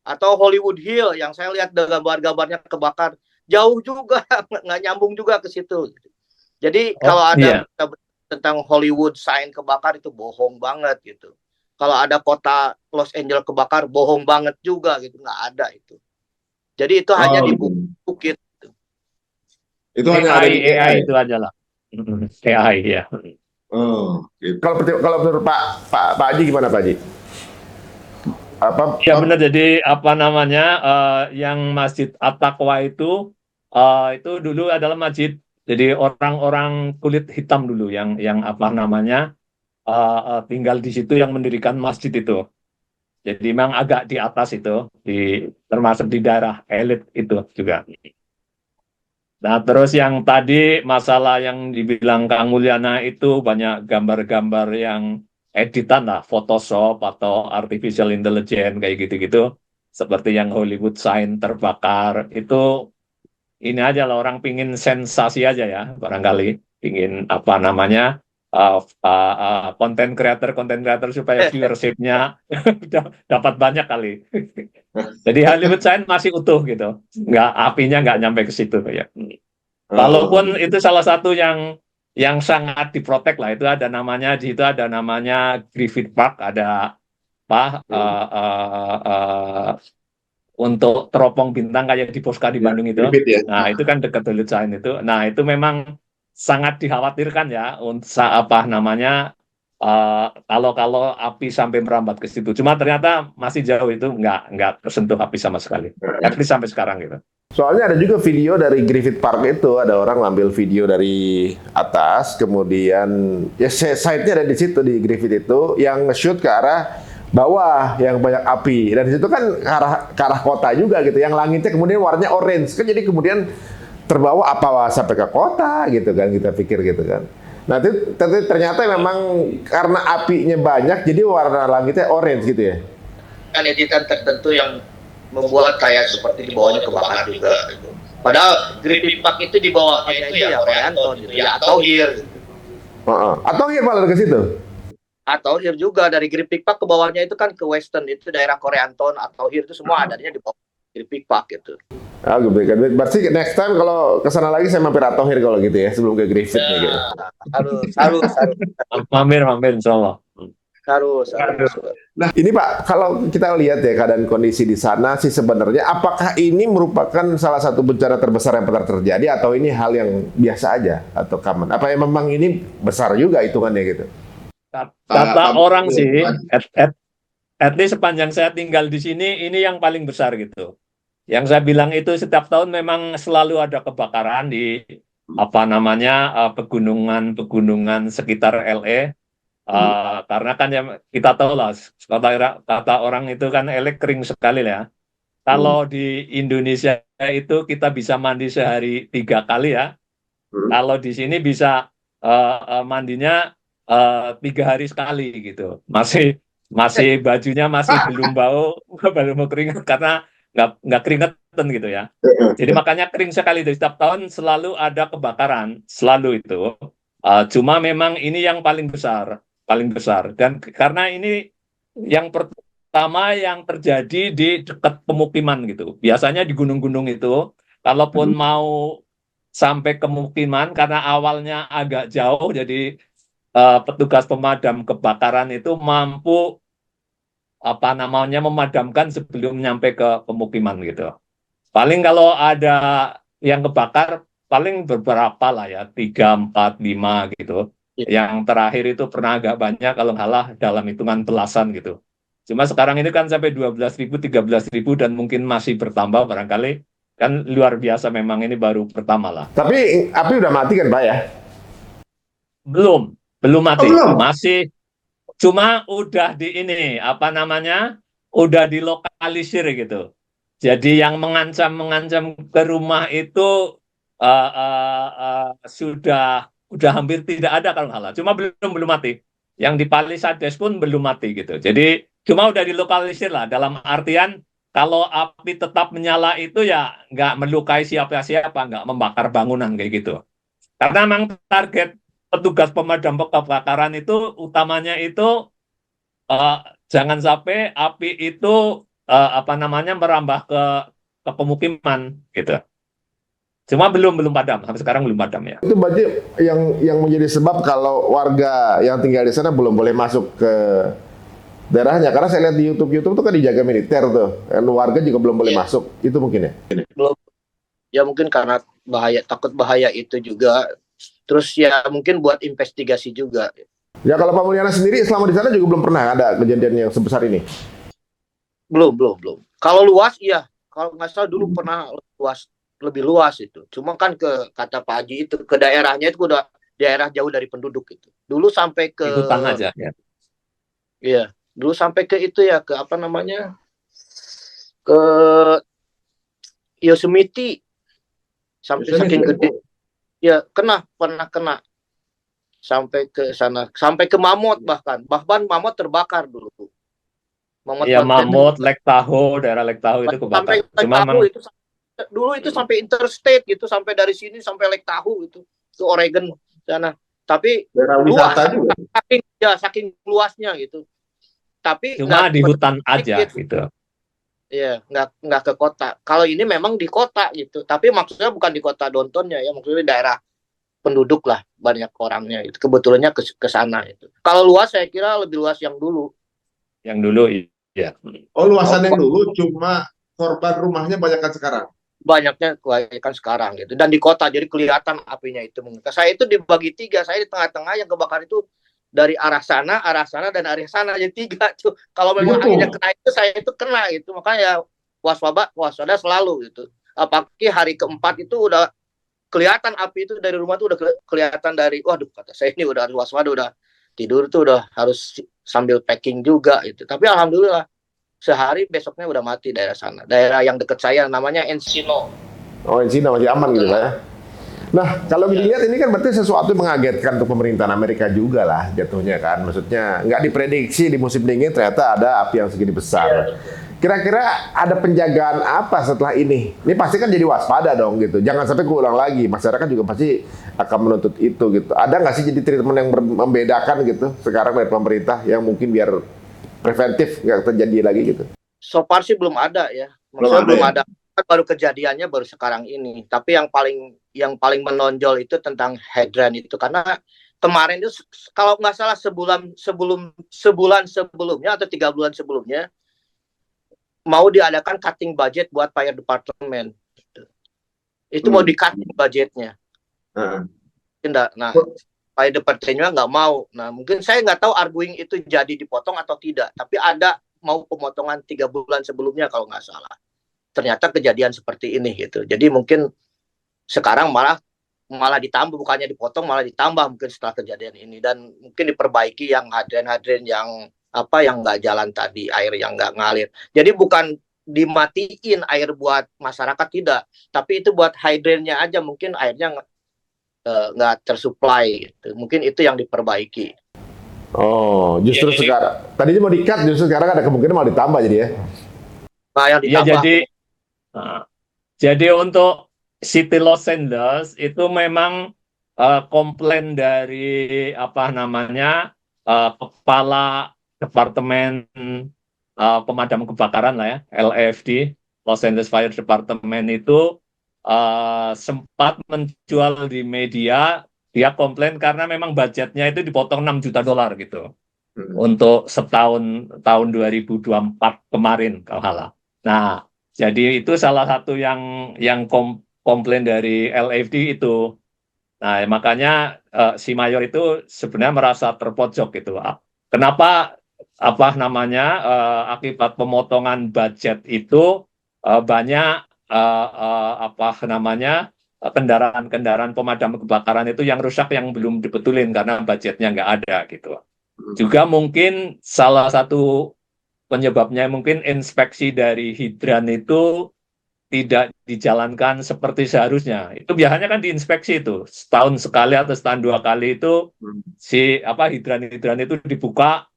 Atau Hollywood Hill yang saya lihat gambar-gambarnya kebakar, jauh juga, nggak nyambung juga ke situ. Jadi kalau ada tentang Hollywood sign kebakar itu bohong banget gitu. Kalau ada kota Los Angeles kebakar, bohong banget juga gitu, nggak ada itu. Jadi itu hanya di gitu. bukit. Itu hanya ada di AI itu aja lah. AI ya. Oh, gitu. Kalau menurut Pak Haji gimana Pak Haji? Apa? Ya benar, jadi apa namanya yang Masjid At-Taqwa itu dulu adalah masjid, jadi orang-orang kulit hitam dulu yang apa namanya tinggal di situ yang mendirikan masjid itu. Jadi memang agak di atas itu, termasuk di daerah elit itu juga. Nah, terus yang tadi masalah yang dibilang Kang Mulyana itu banyak gambar-gambar yang editan lah, Photoshop atau artificial intelligence kayak gitu-gitu. Seperti yang Hollywood sign terbakar, itu ini aja lah, orang pingin sensasi aja ya, barangkali. Pingin apa namanya, konten creator supaya viewership-nya dapat banyak kali. Jadi Hollywood sign masih utuh gitu. Apinya nggak nyampe ke situ ya. Walaupun itu salah satu yang sangat diprotek lah, itu ada namanya, di situ ada namanya Griffith Park, ada apa untuk teropong bintang kayak di Posca di Bandung itu. Griffith ya. Nah, itu kan dekat Hollywood sign itu. Nah, itu memang sangat dikhawatirkan ya untuk apa namanya kalau api sampai merambat ke situ. Cuma ternyata masih jauh, itu nggak tersentuh api sama sekali. At least sampai sekarang gitu. Soalnya ada juga video dari Griffith Park itu, ada orang ngambil video dari atas, kemudian ya site-nya ada di situ di Griffith itu, yang nge-shoot ke arah bawah yang banyak api, dan di situ kan ke arah kota juga gitu, yang langitnya kemudian warnanya orange kan, jadi kemudian terbawa apa sampai ke kota gitu kan, kita pikir gitu kan. Nah itu ternyata memang karena apinya banyak, jadi warna langitnya orange gitu ya. Kan editan tertentu yang membuat kayak seperti di bawahnya kebakar juga. Padahal Griffith Park itu di bawahnya itu ya Koreanton gitu, ya Atohir. Atau malah ke situ. Atohir juga dari Griffith Park ke bawahnya itu kan ke Western, itu daerah Koreanton, Atohir itu semua adanya di bawah Griffith Park gitu. Ah, berarti next time kalau ke sana lagi saya mampir Atohir kalau gitu ya, sebelum ke Griffith nih gitu. Harus. Mampir insyaallah. Harus. Nah, ini Pak, kalau kita lihat ya keadaan kondisi di sana sih sebenarnya, apakah ini merupakan salah satu bencana terbesar yang pernah terjadi, atau ini hal yang biasa aja atau common? Apa yang memang ini besar juga hitungannya gitu? Kata orang sih, at least sepanjang saya tinggal di sini, ini yang paling besar gitu. Yang saya bilang itu setiap tahun memang selalu ada kebakaran di apa namanya pegunungan sekitar LA. Karena kan ya kita tahu lah, kata orang itu kan LA kering sekali ya. Kalau di Indonesia itu kita bisa mandi sehari 3 kali ya. Kalau di sini bisa mandinya 3 hari sekali gitu. Masih bajunya masih belum bau, belum mau keringat karena nggak keringetan gitu ya. Jadi makanya kering sekali itu. Setiap tahun selalu ada kebakaran, selalu itu. Cuma memang ini yang paling besar. Dan karena ini yang pertama yang terjadi di dekat pemukiman gitu. Biasanya di gunung-gunung itu, kalaupun mau sampai ke pemukiman, karena awalnya agak jauh, jadi petugas pemadam kebakaran itu mampu apa namanya memadamkan sebelum nyampe ke pemukiman gitu. Paling kalau ada yang kebakar, paling beberapa lah ya, 3, 4, 5 gitu. Yang terakhir itu pernah agak banyak, kalau ngalah dalam hitungan belasan gitu. Cuma sekarang ini kan sampai 12.000, 13.000 dan mungkin masih bertambah barangkali. Kan luar biasa, memang ini baru pertama lah. Tapi api udah mati kan Pak ya? Belum mati. Belum. Masih, cuma udah di ini, apa namanya, udah dilokalisir gitu. Jadi yang mengancam ke rumah itu sudah hampir tidak ada kalau nggak salah. Cuma belum mati. Yang di Palisades pun belum mati gitu. Jadi cuma udah dilokalisir lah. Dalam artian kalau api tetap menyala itu ya nggak melukai siapa-siapa, nggak membakar bangunan kayak gitu. Karena memang target petugas pemadam kebakaran itu utamanya itu jangan sampai api itu apa namanya merambah ke pemukiman gitu. Cuma belum padam, sampai sekarang belum padam ya. Itu berarti yang menjadi sebab kalau warga yang tinggal di sana belum boleh masuk ke daerahnya. Karena saya lihat di YouTube tuh kan dijaga militer tuh. Dan warga juga belum boleh masuk. Itu mungkin ya. Belum, ya mungkin karena bahaya, takut bahaya itu juga. Terus ya mungkin buat investigasi juga. Ya kalau Pak Mulyana sendiri selama di sana juga belum pernah ada kejadian yang sebesar ini. Belum. Kalau luas iya. Kalau nggak salah dulu pernah lebih luas itu. Cuma kan kata Pak Haji itu ke daerahnya itu udah daerah jauh dari penduduk itu. Dulu sampai ke Di hutan aja ya. Iya, dulu sampai ke itu ya, ke apa namanya? Ke Yosemite. Sampai saking gede. Ya, pernah kena. Sampai ke sana, sampai ke Mammoth bahkan. Bahkan Mammoth terbakar dulu. Ya, Mountain Mammoth, Lake Tahoe, daerah Lake Tahoe itu sampai kebakar. Cuma Tahoe itu dulu itu sampai interstate gitu, sampai dari sini sampai Lake Tahoe itu ke Oregon sana. Tapi Daerah luas, wisata juga. saking luasnya gitu. Tapi cuma di hutan aja sedikit. gitu. Iya, nggak ke kota. Kalau ini memang di kota gitu. Tapi maksudnya bukan di kota downtownnya ya, maksudnya di daerah penduduk lah, banyak orangnya itu. Kebetulannya ke sana itu. Kalau luas saya kira lebih luas yang dulu. Yang dulu iya. Oh, luasan yang dulu cuma korban rumahnya banyak kan sekarang. Banyaknya kebanyakan sekarang gitu. Dan di kota jadi kelihatan apinya itu. Saya itu dibagi 3, saya di tengah-tengah, yang kebakar itu dari arah sana, dan arah sana, jadi 3 tuh. Kalau memang anginnya kena itu, saya itu kena gitu. Makanya ya waspada selalu gitu. Apalagi hari keempat itu udah kelihatan api itu dari rumah tuh udah kelihatan dari, waduh kata saya ini udah waspada, udah tidur tuh udah harus sambil packing juga gitu. Tapi alhamdulillah sehari besoknya udah mati daerah sana. Daerah yang dekat saya namanya Encino. Oh, Cina masih aman gitu Pak ya. Nah, kalau dilihat ini kan berarti sesuatu yang mengagetkan untuk pemerintahan Amerika juga lah jatuhnya kan. Maksudnya nggak diprediksi di musim dingin ternyata ada api yang segini besar. Kira-kira ada penjagaan apa setelah ini? Ini pasti kan jadi waspada dong gitu. Jangan sampai keulang lagi. Masyarakat juga pasti akan menuntut itu gitu. Ada nggak sih jadi treatment yang membedakan gitu sekarang dari pemerintah yang mungkin biar preventif nggak terjadi lagi gitu? So far sih belum ada ya. Maksudnya belum ada. Baru kejadiannya baru sekarang ini. Tapi yang paling menonjol itu tentang hydran itu, karena kemarin itu kalau nggak salah sebulan sebelumnya atau 3 bulan sebelumnya mau diadakan cutting budget buat fire department. Itu mau di-cutting budgetnya. Nah, fire departmentnya nggak mau. Nah, mungkin saya nggak tahu arguing itu jadi dipotong atau tidak. Tapi ada mau pemotongan 3 bulan sebelumnya kalau nggak salah. Ternyata kejadian seperti ini gitu. Jadi mungkin sekarang malah ditambah, bukannya dipotong malah ditambah mungkin setelah kejadian ini, dan mungkin diperbaiki yang hadren yang nggak jalan tadi, air yang nggak ngalir. Jadi bukan dimatiin air buat masyarakat, tidak, tapi itu buat hydrannya aja, mungkin airnya nggak tersuplai gitu. Mungkin itu yang diperbaiki. Oh, justru sekarang tadinya mau di-cut, justru sekarang ada kemungkinan mau ditambah jadi ya. Nah, yang ditambah. Jadi untuk City Los Angeles itu memang komplain dari kepala Departemen Pemadam Kebakaran lah ya, LAFD, Los Angeles Fire Department itu sempat menjual di media, dia komplain karena memang budgetnya itu dipotong $6 juta gitu untuk setahun, tahun 2024 kemarin kalau salah. Nah, jadi itu salah satu yang komplain dari LAFD itu. Nah, makanya si mayor itu sebenarnya merasa terpojok gitu. Kenapa akibat pemotongan budget itu banyak kendaraan pemadam kebakaran itu yang rusak yang belum dibetulin karena budgetnya nggak ada gitu. Juga mungkin salah satu penyebabnya mungkin inspeksi dari hidran itu tidak dijalankan seperti seharusnya. Itu biasanya kan diinspeksi itu setahun sekali atau setahun 2 kali itu si hidran itu dibuka,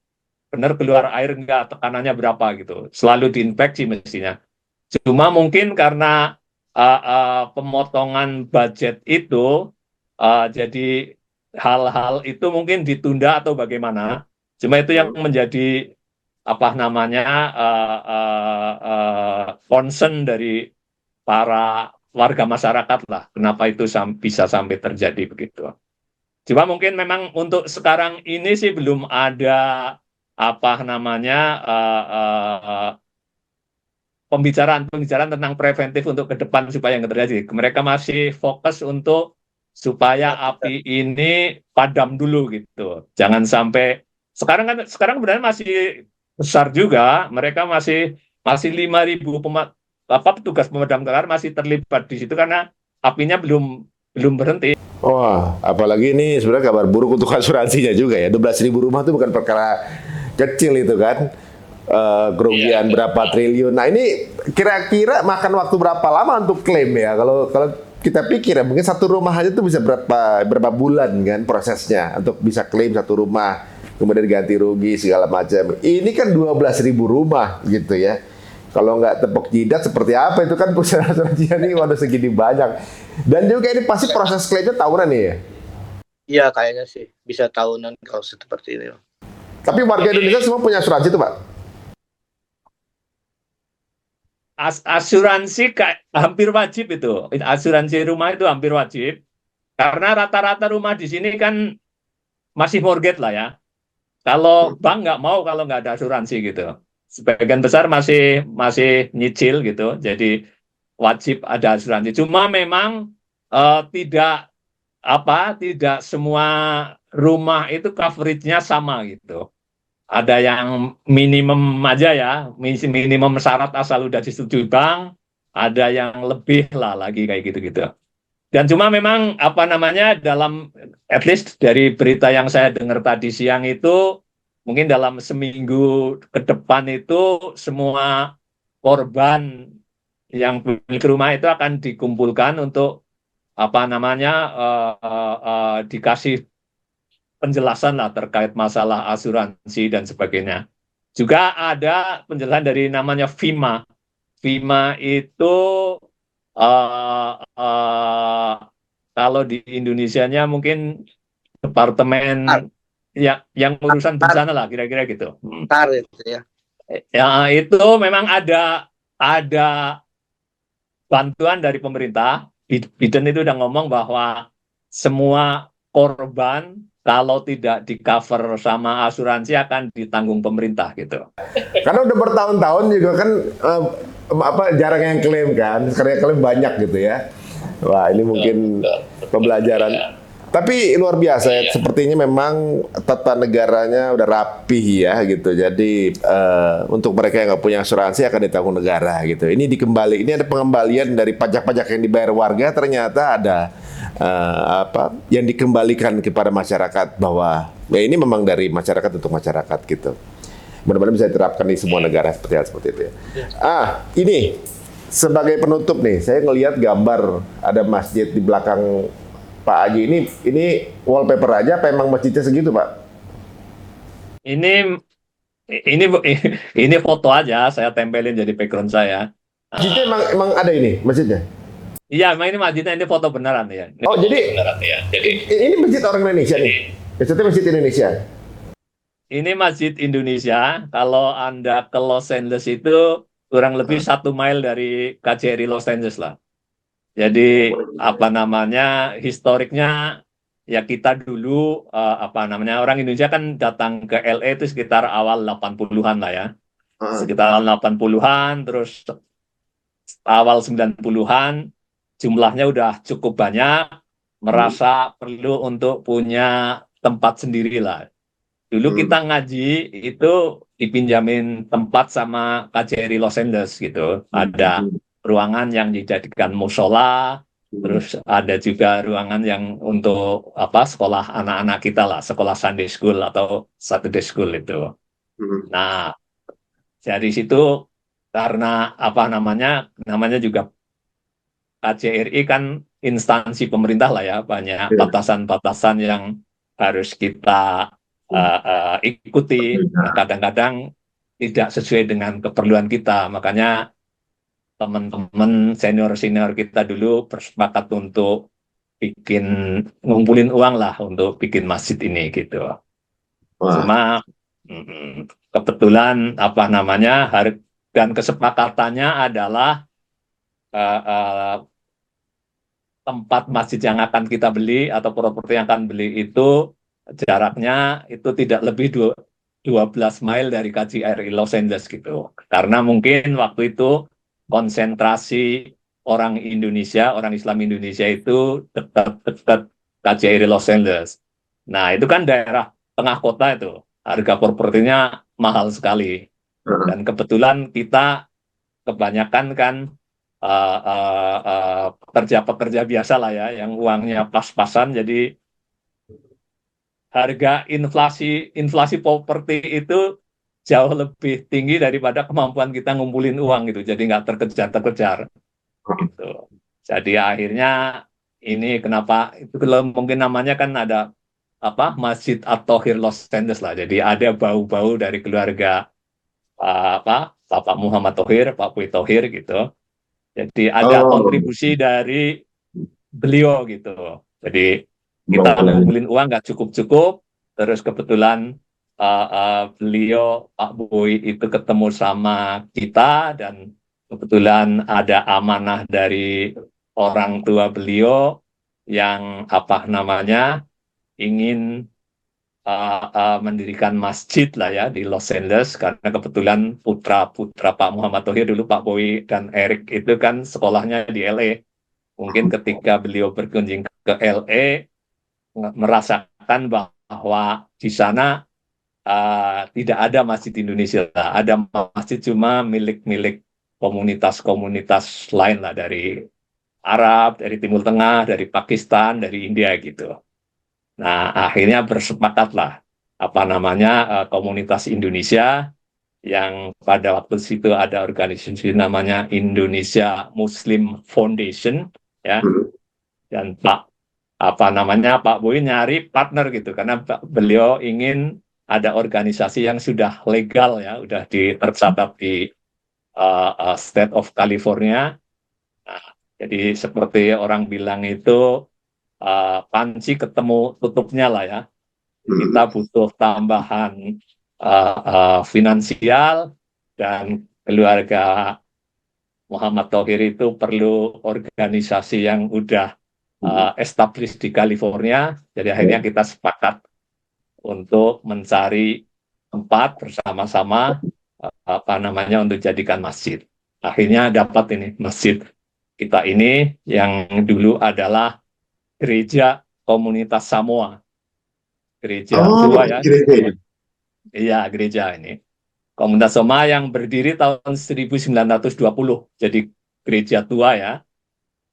benar keluar air enggak, tekanannya berapa gitu. Selalu diinspeksi mestinya. Cuma mungkin karena pemotongan budget itu jadi hal-hal itu mungkin ditunda atau bagaimana. Cuma itu yang menjadi concern dari para warga masyarakat lah, kenapa itu bisa sampai terjadi begitu. Cuma mungkin memang untuk sekarang ini sih belum ada apa namanya pembicaraan tentang preventif untuk ke depan supaya nggak terjadi. Mereka masih fokus untuk supaya api ini padam dulu gitu. Jangan sampai sekarang sebenarnya masih besar juga. Mereka masih masih 5.000 petugas pemadam kebakaran masih terlibat di situ karena apinya belum berhenti. Wah, apalagi ini sebenarnya kabar buruk untuk asuransinya juga ya. 12.000 rumah itu bukan perkara kecil itu kan. Kerugian berapa triliun. Nah ini kira-kira makan waktu berapa lama untuk klaim ya? Kalau kalau kita pikir ya mungkin satu rumah aja tuh bisa berapa bulan kan prosesnya untuk bisa klaim satu rumah, kemudian ganti rugi segala macam. Ini kan 12.000 rumah gitu ya. Kalau nggak tepuk jidat seperti apa itu kan perusahaan asuransinya nih waduh segini banyak. Dan juga ini pasti proses klaimnya tahunan nih ya. Iya kayaknya sih bisa tahunan kalau seperti ini. Tapi warga Indonesia semua punya asuransi itu Pak? Asuransi hampir wajib itu. Asuransi rumah itu hampir wajib. Karena rata-rata rumah di sini kan masih mortgage lah ya. Kalau bank nggak mau kalau nggak ada asuransi gitu. Sebagian besar masih masih nyicil gitu. Jadi wajib ada asuransi. Cuma memang tidak semua rumah itu coverage-nya sama gitu. Ada yang minimum aja ya, minimum syarat asal udah disetujui bank, ada yang lebih lah lagi kayak gitu-gitu. Dan cuma memang apa namanya dalam at least dari berita yang saya dengar tadi siang itu mungkin dalam seminggu ke depan itu semua korban yang pemilik rumah itu akan dikumpulkan untuk apa namanya dikasih penjelasan lah terkait masalah asuransi dan sebagainya. Juga ada penjelasan dari namanya FIMA. FIMA itu uh, uh, kalau di Indonesianya mungkin departemen ya yang urusan bencana lah kira-kira gitu. Tar itu ya. Ya itu memang ada bantuan dari pemerintah. Biden itu udah ngomong bahwa semua korban kalau tidak di cover sama asuransi akan ditanggung pemerintah gitu. Karena udah bertahun-tahun juga kan jarang yang klaim kan, sekarang yang klaim banyak gitu ya. Wah ini mungkin pembelajaran. Tapi luar biasa ya, sepertinya memang tata negaranya udah rapih ya gitu. Jadi untuk mereka yang nggak punya asuransi akan ditanggung negara gitu. Ini ini ada pengembalian dari pajak-pajak yang dibayar warga ternyata ada yang dikembalikan kepada masyarakat bahwa ya ini memang dari masyarakat untuk masyarakat gitu. Mudah-mudahan bisa diterapkan di semua negara seperti itu ya. Ini sebagai penutup nih, saya ngelihat gambar ada masjid di belakang Pak Haji ini wallpaper aja apa emang masjidnya segitu, Pak? Ini ini ini foto aja saya tempelin jadi background saya. Masjidnya emang ada ini masjidnya? Iya, memang ini masjidnya ini foto beneran ya. Ini Oh, jadi beneran ya. Jadi ini masjid orang Indonesia nih. Maksudnya masjid Indonesia. ini masjid Indonesia. Kalau Anda ke Los Angeles itu kurang lebih 1 mile dari KJRI Los Angeles lah. Jadi apa namanya historiknya ya kita dulu apa namanya orang Indonesia kan datang ke LA itu sekitar awal 80-an lah ya. Sekitar awal 80-an terus awal 90-an jumlahnya udah cukup banyak merasa perlu untuk punya tempat sendiri lah. Dulu kita ngaji itu dipinjamin tempat sama KJRI Los Angeles gitu. Ada ruangan yang dijadikan musola, terus ada juga ruangan yang untuk apa sekolah anak-anak kita lah, sekolah Sunday School atau Saturday School itu. Nah, dari situ karena apa namanya juga KJRI kan instansi pemerintah lah ya, banyak batasan-batasan yang harus kita ikuti. Nah, kadang-kadang tidak sesuai dengan keperluan kita, makanya teman-teman senior-senior kita dulu bersepakat untuk ngumpulin uang lah untuk bikin masjid ini gitu. Cuma kebetulan apa namanya dan kesepakatannya adalah tempat masjid yang akan kita beli atau properti yang akan beli itu jaraknya itu tidak lebih 12 mile dari KJRI Los Angeles gitu. Karena mungkin waktu itu konsentrasi orang Indonesia, orang Islam Indonesia itu dekat-dekat KJRI Los Angeles. Nah, itu kan daerah tengah kota itu. Harga propertinya mahal sekali. Dan kebetulan kita kebanyakan kan pekerja-pekerja biasa lah ya, yang uangnya pas-pasan, jadi harga inflasi properti itu jauh lebih tinggi daripada kemampuan kita ngumpulin uang gitu, jadi nggak terkejar gitu. Jadi akhirnya ini kenapa itu mungkin namanya kan ada apa Masjid At-Thohir Los Angeles lah, jadi ada bau-bau dari keluarga Bapak Muhammad Thohir, Pak Pui Thohir gitu. Jadi ada kontribusi dari beliau gitu. Jadi kita ngumpulin uang nggak cukup-cukup, terus kebetulan beliau Pak Boy itu ketemu sama kita, dan kebetulan ada amanah dari orang tua beliau yang apa namanya ingin mendirikan masjid lah ya di Los Angeles, karena kebetulan putra-putra Pak Muhammad Thohir dulu, Pak Boy dan Eric itu kan sekolahnya di LA. Mungkin ketika beliau berkunjung ke LA merasakan bahwa di sana tidak ada masjid Indonesia, ada masjid cuma milik komunitas-komunitas lain lah, dari Arab, dari Timur Tengah, dari Pakistan, dari India gitu. Nah, akhirnya bersepakatlah apa namanya komunitas Indonesia yang pada waktu itu ada organisasi namanya Indonesia Muslim Foundation ya, dan Pak Boy nyari partner gitu karena beliau ingin ada organisasi yang sudah legal ya, udah tercatat di State of California. Nah, jadi seperti orang bilang itu panci ketemu tutupnya lah ya. Kita butuh tambahan finansial, dan keluarga Muhammad Thohir itu perlu organisasi yang udah established di California. Jadi akhirnya kita sepakat untuk mencari tempat bersama-sama untuk jadikan masjid. Akhirnya dapat ini masjid kita ini yang dulu adalah gereja komunitas Samoa. Gereja tua ya. Iya, gereja ini. Komunitas Samoa yang berdiri tahun 1920. Jadi gereja tua ya.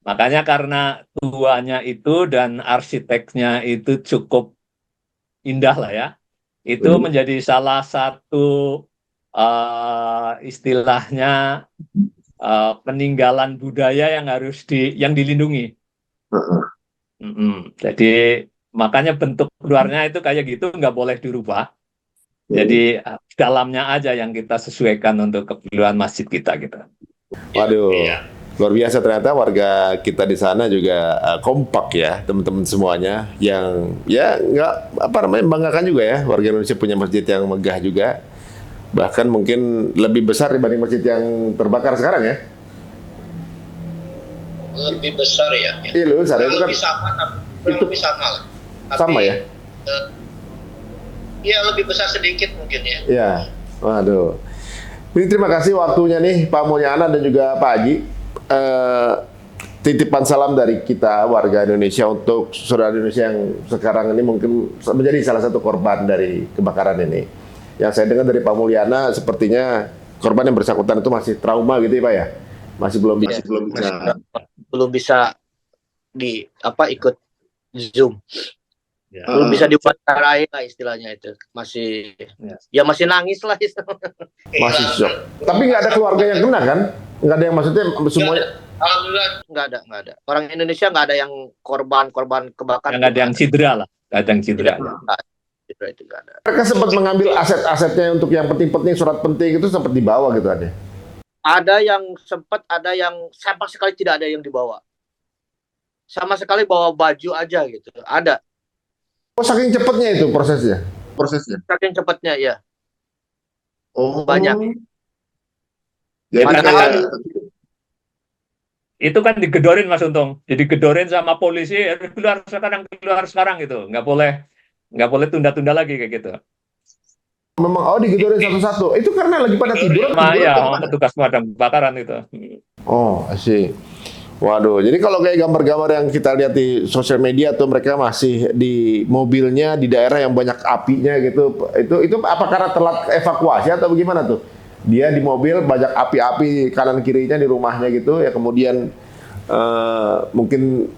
Makanya karena tuanya itu dan arsiteknya itu cukup indah lah ya. Itu menjadi salah satu istilahnya peninggalan budaya yang harus yang dilindungi. Jadi makanya bentuk luarnya itu kayak gitu, nggak boleh dirubah. Jadi dalamnya aja yang kita sesuaikan untuk keperluan masjid kita gitu. Waduh, luar biasa ternyata warga kita di sana juga kompak ya, teman-teman semuanya, yang ya nggak banggakan juga ya, warga Indonesia punya masjid yang megah juga, bahkan mungkin lebih besar dibanding masjid yang terbakar sekarang ya. Lebih besar ya. Iya, lebih besar. Itu kan lebih sama, tapi lebih sama lah. Sama ya? Iya, lebih besar sedikit mungkin ya. Iya, waduh. Ini terima kasih waktunya nih Pak Mulyana dan juga Pak Haji. Titipan salam dari kita warga Indonesia untuk saudara Indonesia yang sekarang ini mungkin menjadi salah satu korban dari kebakaran ini. Yang saya dengar dari Pak Mulyana, sepertinya korban yang bersangkutan itu masih trauma gitu ya Pak ya? Masih belum bisa ikut Zoom. Ya. Belum bisa diwawancarai lah istilahnya itu. Masih masih nangis lah masih shock. Tapi nggak ada keluarga yang kena kan? Nggak ada yang maksudnya semuanya. Alhamdulillah nggak ada. Orang Indonesia nggak ada yang korban kebakaran. Nggak ada yang cedera lah. Nggak ada yang cedera. Cedera itu nggak ada. Mereka sempat mengambil aset-asetnya untuk yang penting-penting, surat penting itu sempat dibawa gitu ada. Ada yang sempat, ada yang sama sekali tidak ada yang dibawa. Sama sekali bawa baju aja gitu. Ada. Oh, saking cepatnya itu prosesnya? Saking cepatnya ya. Oh. Banyak. Jadi Padahal itu kan digedorin Mas Untung. Jadi gedorin sama polisi, keluar sekarang gitu. Nggak boleh tunda-tunda lagi kayak gitu. Memang digituin satu-satu. Itu karena lagi pada tidur atau Sama gimana? ya, petugas pemadam kebakaran itu. Oh, sih. Waduh, jadi kalau kayak gambar-gambar yang kita lihat di sosial media tuh mereka masih di mobilnya di daerah yang banyak apinya gitu. Itu apa karena telat evakuasi atau bagaimana tuh? Dia di mobil banyak api-api kanan kirinya di rumahnya gitu ya, kemudian mungkin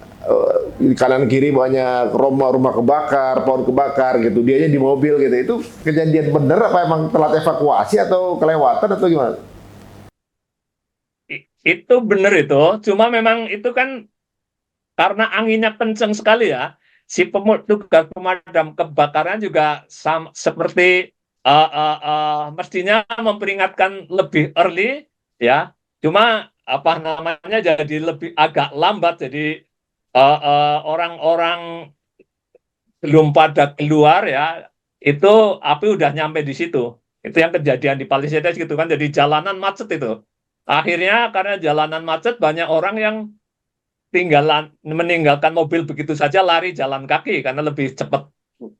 di kanan kiri banyak rumah kebakar, pohon kebakar gitu. Dianya di mobil gitu. Itu kejadian bener apa emang telat evakuasi atau kelewatan atau gimana? Itu benar itu, cuma memang itu kan karena anginnya kenceng sekali ya, si petugas pemadam kebakaran juga seperti mestinya memperingatkan lebih early ya, cuma apa namanya jadi lebih agak lambat, jadi orang-orang belum pada keluar ya, itu api udah nyampe di situ. Itu yang kejadian di Palisades gitu kan, jadi jalanan macet itu. Akhirnya karena jalanan macet banyak orang yang meninggalkan mobil begitu saja lari jalan kaki karena lebih cepat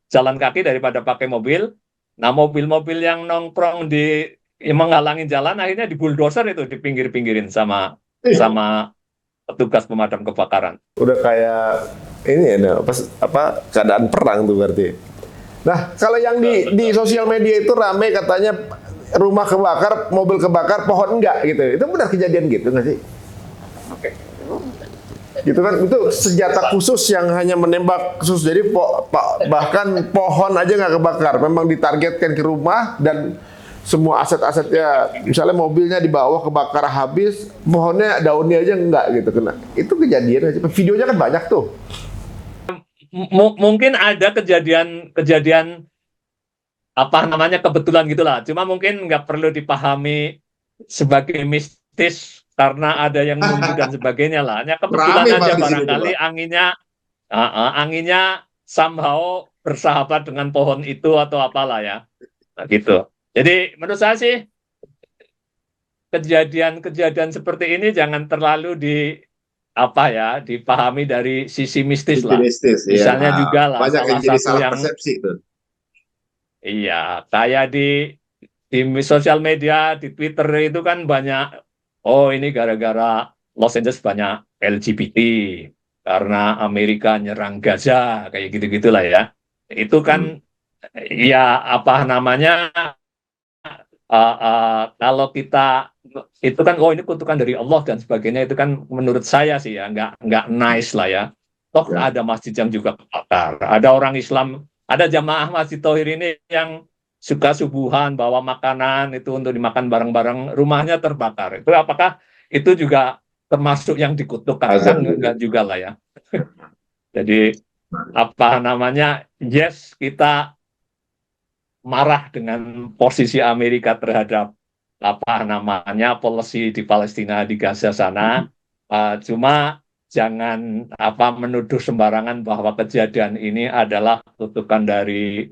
jalan kaki daripada pakai mobil. Nah, mobil-mobil yang nongkrong yang menghalangi jalan akhirnya dibuldoser itu dipinggir-pinggirin sama petugas pemadam kebakaran. Udah kayak ini ya, apa keadaan perang tuh berarti. Nah, kalau yang di sosial media itu rame katanya rumah kebakar, mobil kebakar, pohon enggak gitu. Itu benar kejadian gitu nggak sih? Oke. Gitu kan, itu senjata khusus yang hanya menembak khusus. Jadi bahkan pohon aja nggak kebakar. Memang ditargetkan ke rumah dan semua aset-asetnya, misalnya mobilnya di bawah kebakar habis, pohonnya daunnya aja enggak gitu kena. Itu kejadian aja. Videonya kan banyak tuh. Mungkin ada kejadian apa namanya kebetulan gitulah. Cuma mungkin nggak perlu dipahami sebagai mistis karena ada yang nunggu dan sebagainya lah. Hanya kebetulan Rame, Pak, aja di sini, barangkali Pak. anginnya somehow bersahabat dengan pohon itu atau apalah ya. Nah, gitu. Jadi menurut saya sih kejadian-kejadian seperti ini jangan terlalu dipahami dari sisi mistis lah. Optimistis, ya. Misalnya juga lah Banyak yang salah jadi satu salah yang persepsi tuh. iya kayak di sosial media di Twitter itu kan banyak ini gara-gara Los Angeles banyak LGBT karena Amerika nyerang Gaza kayak gitu-gitulah ya. Itu kan ya apa namanya kalau kita itu kan ini kutukan dari Allah dan sebagainya, itu kan menurut saya sih ya nggak nice lah ya. Toh Ya. ada masjid yang juga kebakar, ada orang Islam, ada jamaah Masjid Tauhid ini yang suka subuhan bawa makanan itu untuk dimakan bareng-bareng, rumahnya terbakar. Itu apakah itu juga termasuk yang dikutukan? Kan Azan juga. enggak juga lah ya. Jadi apa namanya, yes kita marah dengan posisi Amerika terhadap apa namanya policy di Palestina di Gaza sana. Cuma jangan menuduh sembarangan bahwa kejadian ini adalah kutukan dari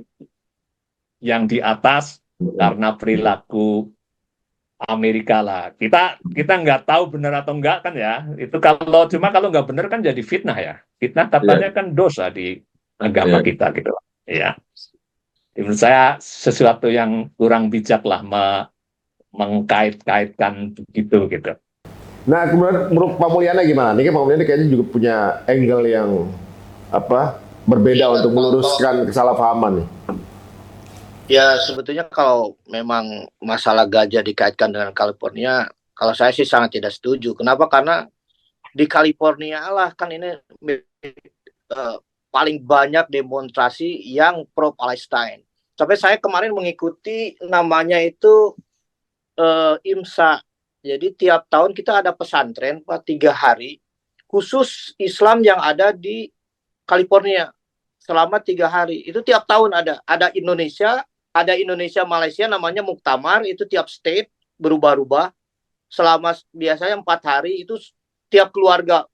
yang di atas karena perilaku Amerika lah. Kita nggak tahu benar atau enggak kan ya. Itu kalau nggak benar kan jadi fitnah ya. Fitnah katanya Ya. kan dosa di agama Ya. kita gitu. Ya. Menurut saya sesuatu yang kurang bijak lah mengkait-kaitkan begitu gitu. Nah, kemudian menurut Pak Mulyana gimana? Ini kan Pak Mulyana kayaknya juga punya angle yang berbeda untuk meluruskan kesalahpahaman nih. Ya sebetulnya kalau memang masalah gajah dikaitkan dengan California, kalau saya sih sangat tidak setuju. Kenapa? Karena di California lah kan ini paling banyak demonstrasi yang pro Palestine. Sampai saya kemarin mengikuti namanya itu IMSA. Jadi tiap tahun kita ada pesantren Pak 3 hari khusus Islam yang ada di California selama 3 hari. Itu tiap tahun ada. Ada Indonesia Malaysia namanya Muktamar, itu tiap state berubah-ubah. Selama biasanya 4 hari itu tiap keluarga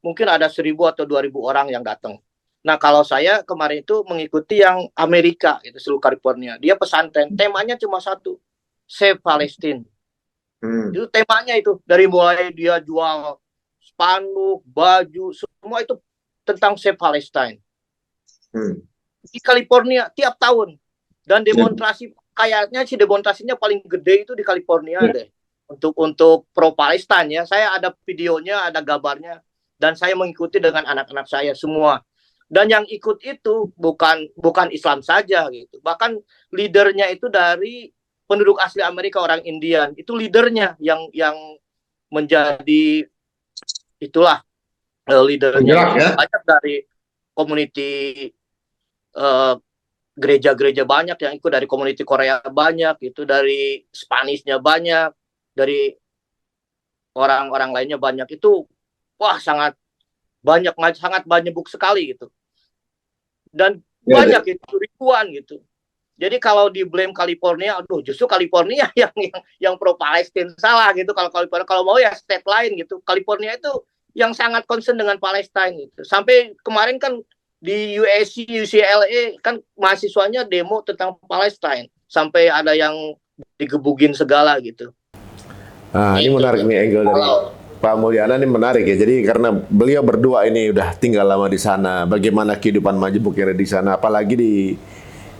mungkin ada 1.000 atau 2.000 orang yang datang. Nah, kalau saya kemarin itu mengikuti yang Amerika, itu seluruh California. Dia pesantren, temanya cuma satu, Save Palestine. Itu temanya itu, dari mulai dia jual spanduk, baju, semua itu tentang Save Palestine. Di California tiap tahun. Dan demonstrasi kayaknya si demonstrasinya paling gede itu di California deh. Untuk pro Palestina ya. Saya ada videonya, ada gambarnya, dan saya mengikuti dengan anak-anak saya semua. Dan yang ikut itu bukan Islam saja gitu. Bahkan leadernya itu dari penduduk asli Amerika, orang Indian. Itu leadernya yang menjadi itulah leadernya. Ya. Banyak dari community gereja-gereja banyak yang ikut, dari community Korea banyak, itu dari Spanishnya banyak, dari orang-orang lainnya banyak. Itu wah sangat banyak sekali gitu. Dan banyak itu ribuan gitu. Jadi kalau di blame California, aduh justru California yang pro Palestina salah gitu. Kalau mau ya state lain gitu. California itu yang sangat concern dengan Palestina gitu. Sampai kemarin kan di USC, UCLA kan mahasiswanya demo tentang Palestina. Sampai ada yang digebugin segala gitu. Nah, ini menarik nih angle dari Pak Mulyana, ini menarik ya. Jadi karena beliau berdua ini udah tinggal lama di sana, bagaimana kehidupan majemuk yang ada di sana, apalagi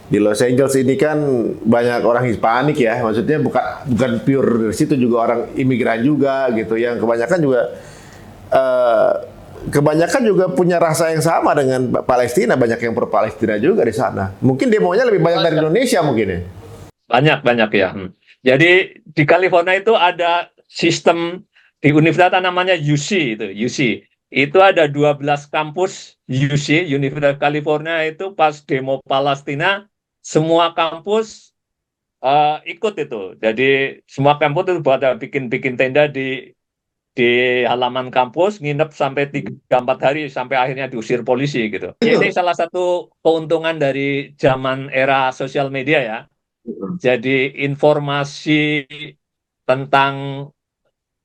di Los Angeles ini kan banyak orang Hispanik ya, maksudnya bukan pure dari situ, juga orang imigran juga gitu, yang kebanyakan juga punya rasa yang sama dengan Palestina, banyak yang pro Palestina juga di sana. Mungkin demonya lebih banyak dari Indonesia mungkin ya. Banyak ya. Jadi di California itu ada sistem di universitas namanya UC itu. UC itu ada 12 kampus UC, Universitas California itu pas demo Palestina semua kampus ikut itu. Jadi semua kampus itu bikin tenda di halaman kampus, nginep sampai 3-4 hari sampai akhirnya diusir polisi gitu. Ini salah satu keuntungan dari zaman era sosial media ya. Jadi informasi tentang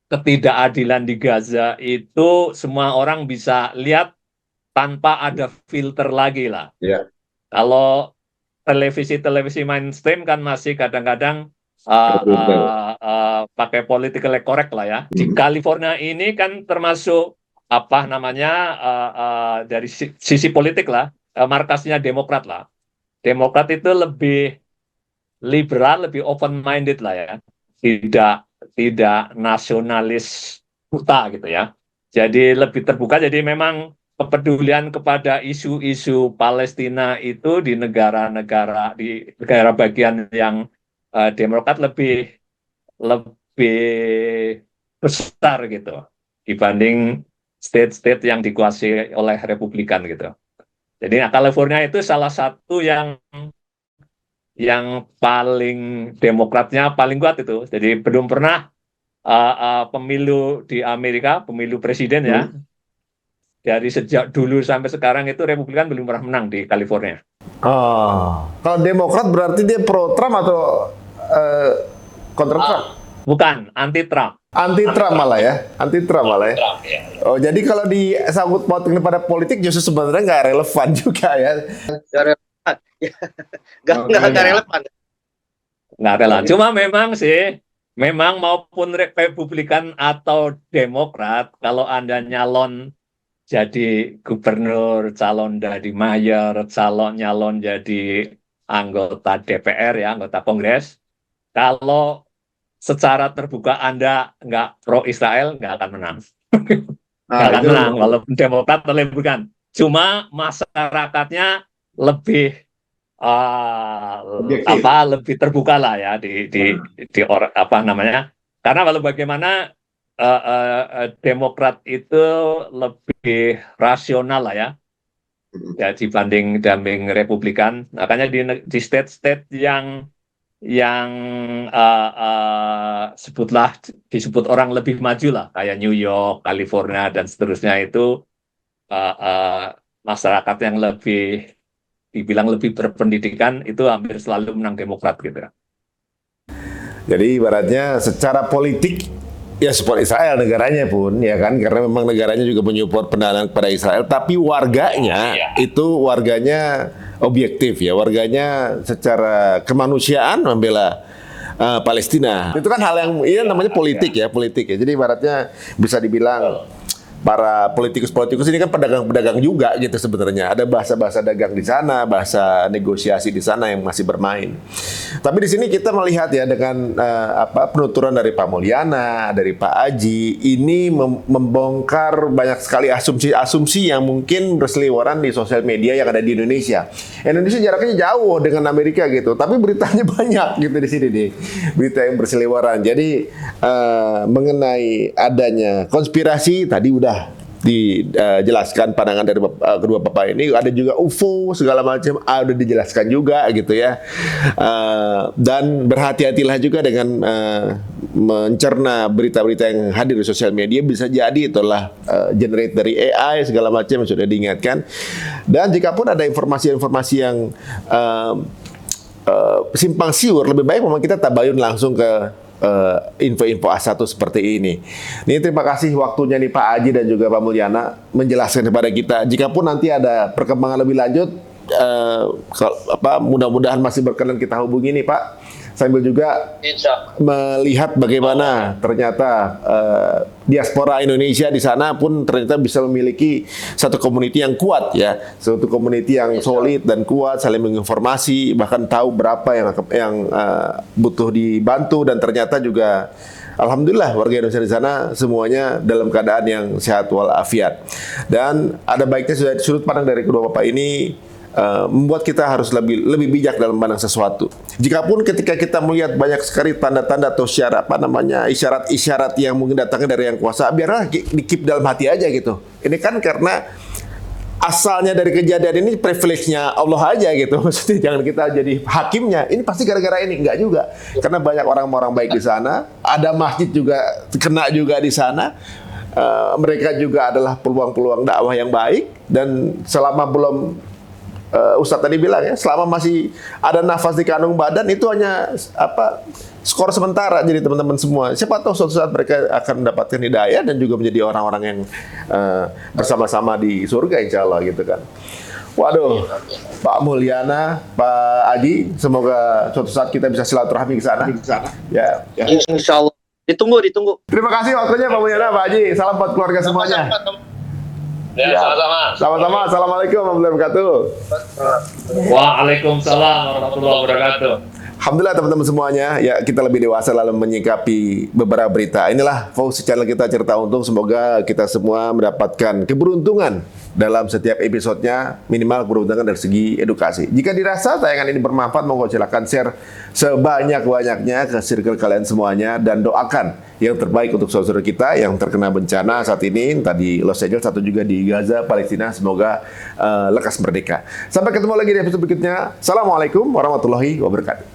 ketidakadilan di Gaza itu semua orang bisa lihat tanpa ada filter lagi lah. Ya. Kalau televisi mainstream kan masih kadang-kadang pakai politically correct lah ya. Di California ini kan termasuk apa namanya dari sisi politik lah, markasnya Demokrat lah. Demokrat itu lebih liberal, lebih open-minded lah ya, tidak nasionalis buta gitu ya. Jadi lebih terbuka. Jadi memang kepedulian kepada isu-isu Palestina itu di negara bagian yang Demokrat lebih besar gitu dibanding state-state yang dikuasai oleh Republikan gitu. Jadi California itu salah satu yang paling Demokratnya paling kuat itu. Jadi belum pernah pemilu di Amerika, pemilu presiden ya, dari sejak dulu sampai sekarang itu Republikan belum pernah menang di California. Kalau Demokrat berarti dia pro Trump atau kontra Trump? Bukan, anti Trump. Anti Trump malah ya, Oh, jadi kalau disangkut pautin pada politik justru sebenarnya nggak relevan juga ya. Nggak relevan. Nggak relevan. Cuma memang maupun Republikan atau Demokrat, kalau Anda nyalon jadi gubernur, calon jadi mayor, nyalon jadi anggota DPR ya, anggota Kongres, kalau secara terbuka Anda nggak pro Israel, nggak akan menang. Nggak akan menang, walaupun Demokrat atau Republikan. Cuma masyarakatnya lebih lebih terbuka lah ya apa namanya, karena walau bagaimana Demokrat itu lebih rasional lah ya dibanding Republikan. Makanya di state-state yang disebut orang lebih maju lah, kayak New York, California dan seterusnya, itu masyarakat yang dibilang lebih berpendidikan itu hampir selalu menang Demokrat gitu. Jadi ibaratnya secara politik ya support Israel negaranya pun ya kan, karena memang negaranya juga menyupport pendanaan kepada Israel, tapi warganya itu warganya objektif ya, warganya secara kemanusiaan membela Palestina. Itu kan hal yang ini namanya politik ya. Jadi ibaratnya bisa dibilang para politikus ini kan pedagang-pedagang juga gitu sebenarnya. Ada bahasa-bahasa dagang di sana, bahasa negosiasi di sana yang masih bermain. Tapi di sini kita melihat ya dengan penuturan dari Pak Mulyana, dari Pak Aji, ini membongkar banyak sekali asumsi-asumsi yang mungkin berseliweran di sosial media yang ada di Indonesia. Indonesia jaraknya jauh dengan Amerika gitu, tapi beritanya banyak gitu di sini nih, berita yang berseliweran. Jadi mengenai adanya konspirasi tadi udah dijelaskan pandangan dari kedua bapak ini, ada juga UFO segala macam udah dijelaskan juga gitu ya. Dan berhati-hatilah juga dengan mencerna berita-berita yang hadir di sosial media, bisa jadi itulah generate dari AI segala macam yang sudah diingatkan. Dan jika pun ada informasi-informasi yang simpang siur, lebih baik memang kita tabayun langsung ke info-info A1 seperti ini. Ini terima kasih waktunya nih Pak Aji dan juga Pak Mulyana menjelaskan kepada kita. Jikapun nanti ada perkembangan lebih lanjut, mudah-mudahan masih berkenan kita hubungi nih Pak. Sambil juga melihat bagaimana ternyata diaspora Indonesia di sana pun ternyata bisa memiliki satu community yang kuat ya, satu community yang solid dan kuat, saling menginformasi, bahkan tahu berapa yang butuh dibantu, dan ternyata juga alhamdulillah warga Indonesia di sana semuanya dalam keadaan yang sehat walafiat. Dan ada baiknya sudah sudut pandang dari kedua bapak ini membuat kita harus lebih bijak dalam pandang sesuatu. Jikapun ketika kita melihat banyak sekali tanda-tanda atau isyarat-isyarat yang mungkin datangnya dari yang kuasa, biarlah di-keep dalam hati aja gitu. Ini kan karena asalnya dari kejadian ini privilege-nya Allah aja gitu. Maksudnya jangan kita jadi hakimnya. Ini pasti gara-gara ini, enggak juga. Karena banyak orang-orang baik di sana, ada masjid juga kena juga di sana. Mereka juga adalah peluang-peluang dakwah yang baik, dan selama belum Ustadz tadi bilang ya, selama masih ada nafas di kandung badan, itu hanya skor sementara. Jadi teman-teman semua, siapa tahu suatu saat mereka akan mendapatkan hidayah dan juga menjadi orang-orang yang bersama-sama di surga insya Allah gitu kan. Waduh, Pak Mulyana, Pak Aji, semoga suatu saat kita bisa silaturahmi ke sana. Ya. Insya Allah. Ditunggu. Terima kasih waktunya Pak Mulyana, Pak Aji. Salam buat keluarga semuanya. Ya, sama-sama. Sama-sama. Assalamualaikum warahmatullahi wabarakatuh. Waalaikumsalam warahmatullahi wabarakatuh. Alhamdulillah teman-teman semuanya, ya kita lebih dewasa dalam menyikapi beberapa berita. Inilah Fauzi channel kita Cerita Untung. Semoga kita semua mendapatkan keberuntungan dalam setiap episodenya, minimal keberuntungan dari segi edukasi. Jika dirasa tayangan ini bermanfaat, monggo silakan share sebanyak-banyaknya ke circle kalian semuanya, dan doakan yang terbaik untuk saudara kita yang terkena bencana saat ini, tadi Los Angeles, satu juga di Gaza, Palestina. Semoga lekas merdeka. Sampai ketemu lagi di episode berikutnya. Assalamualaikum warahmatullahi wabarakatuh.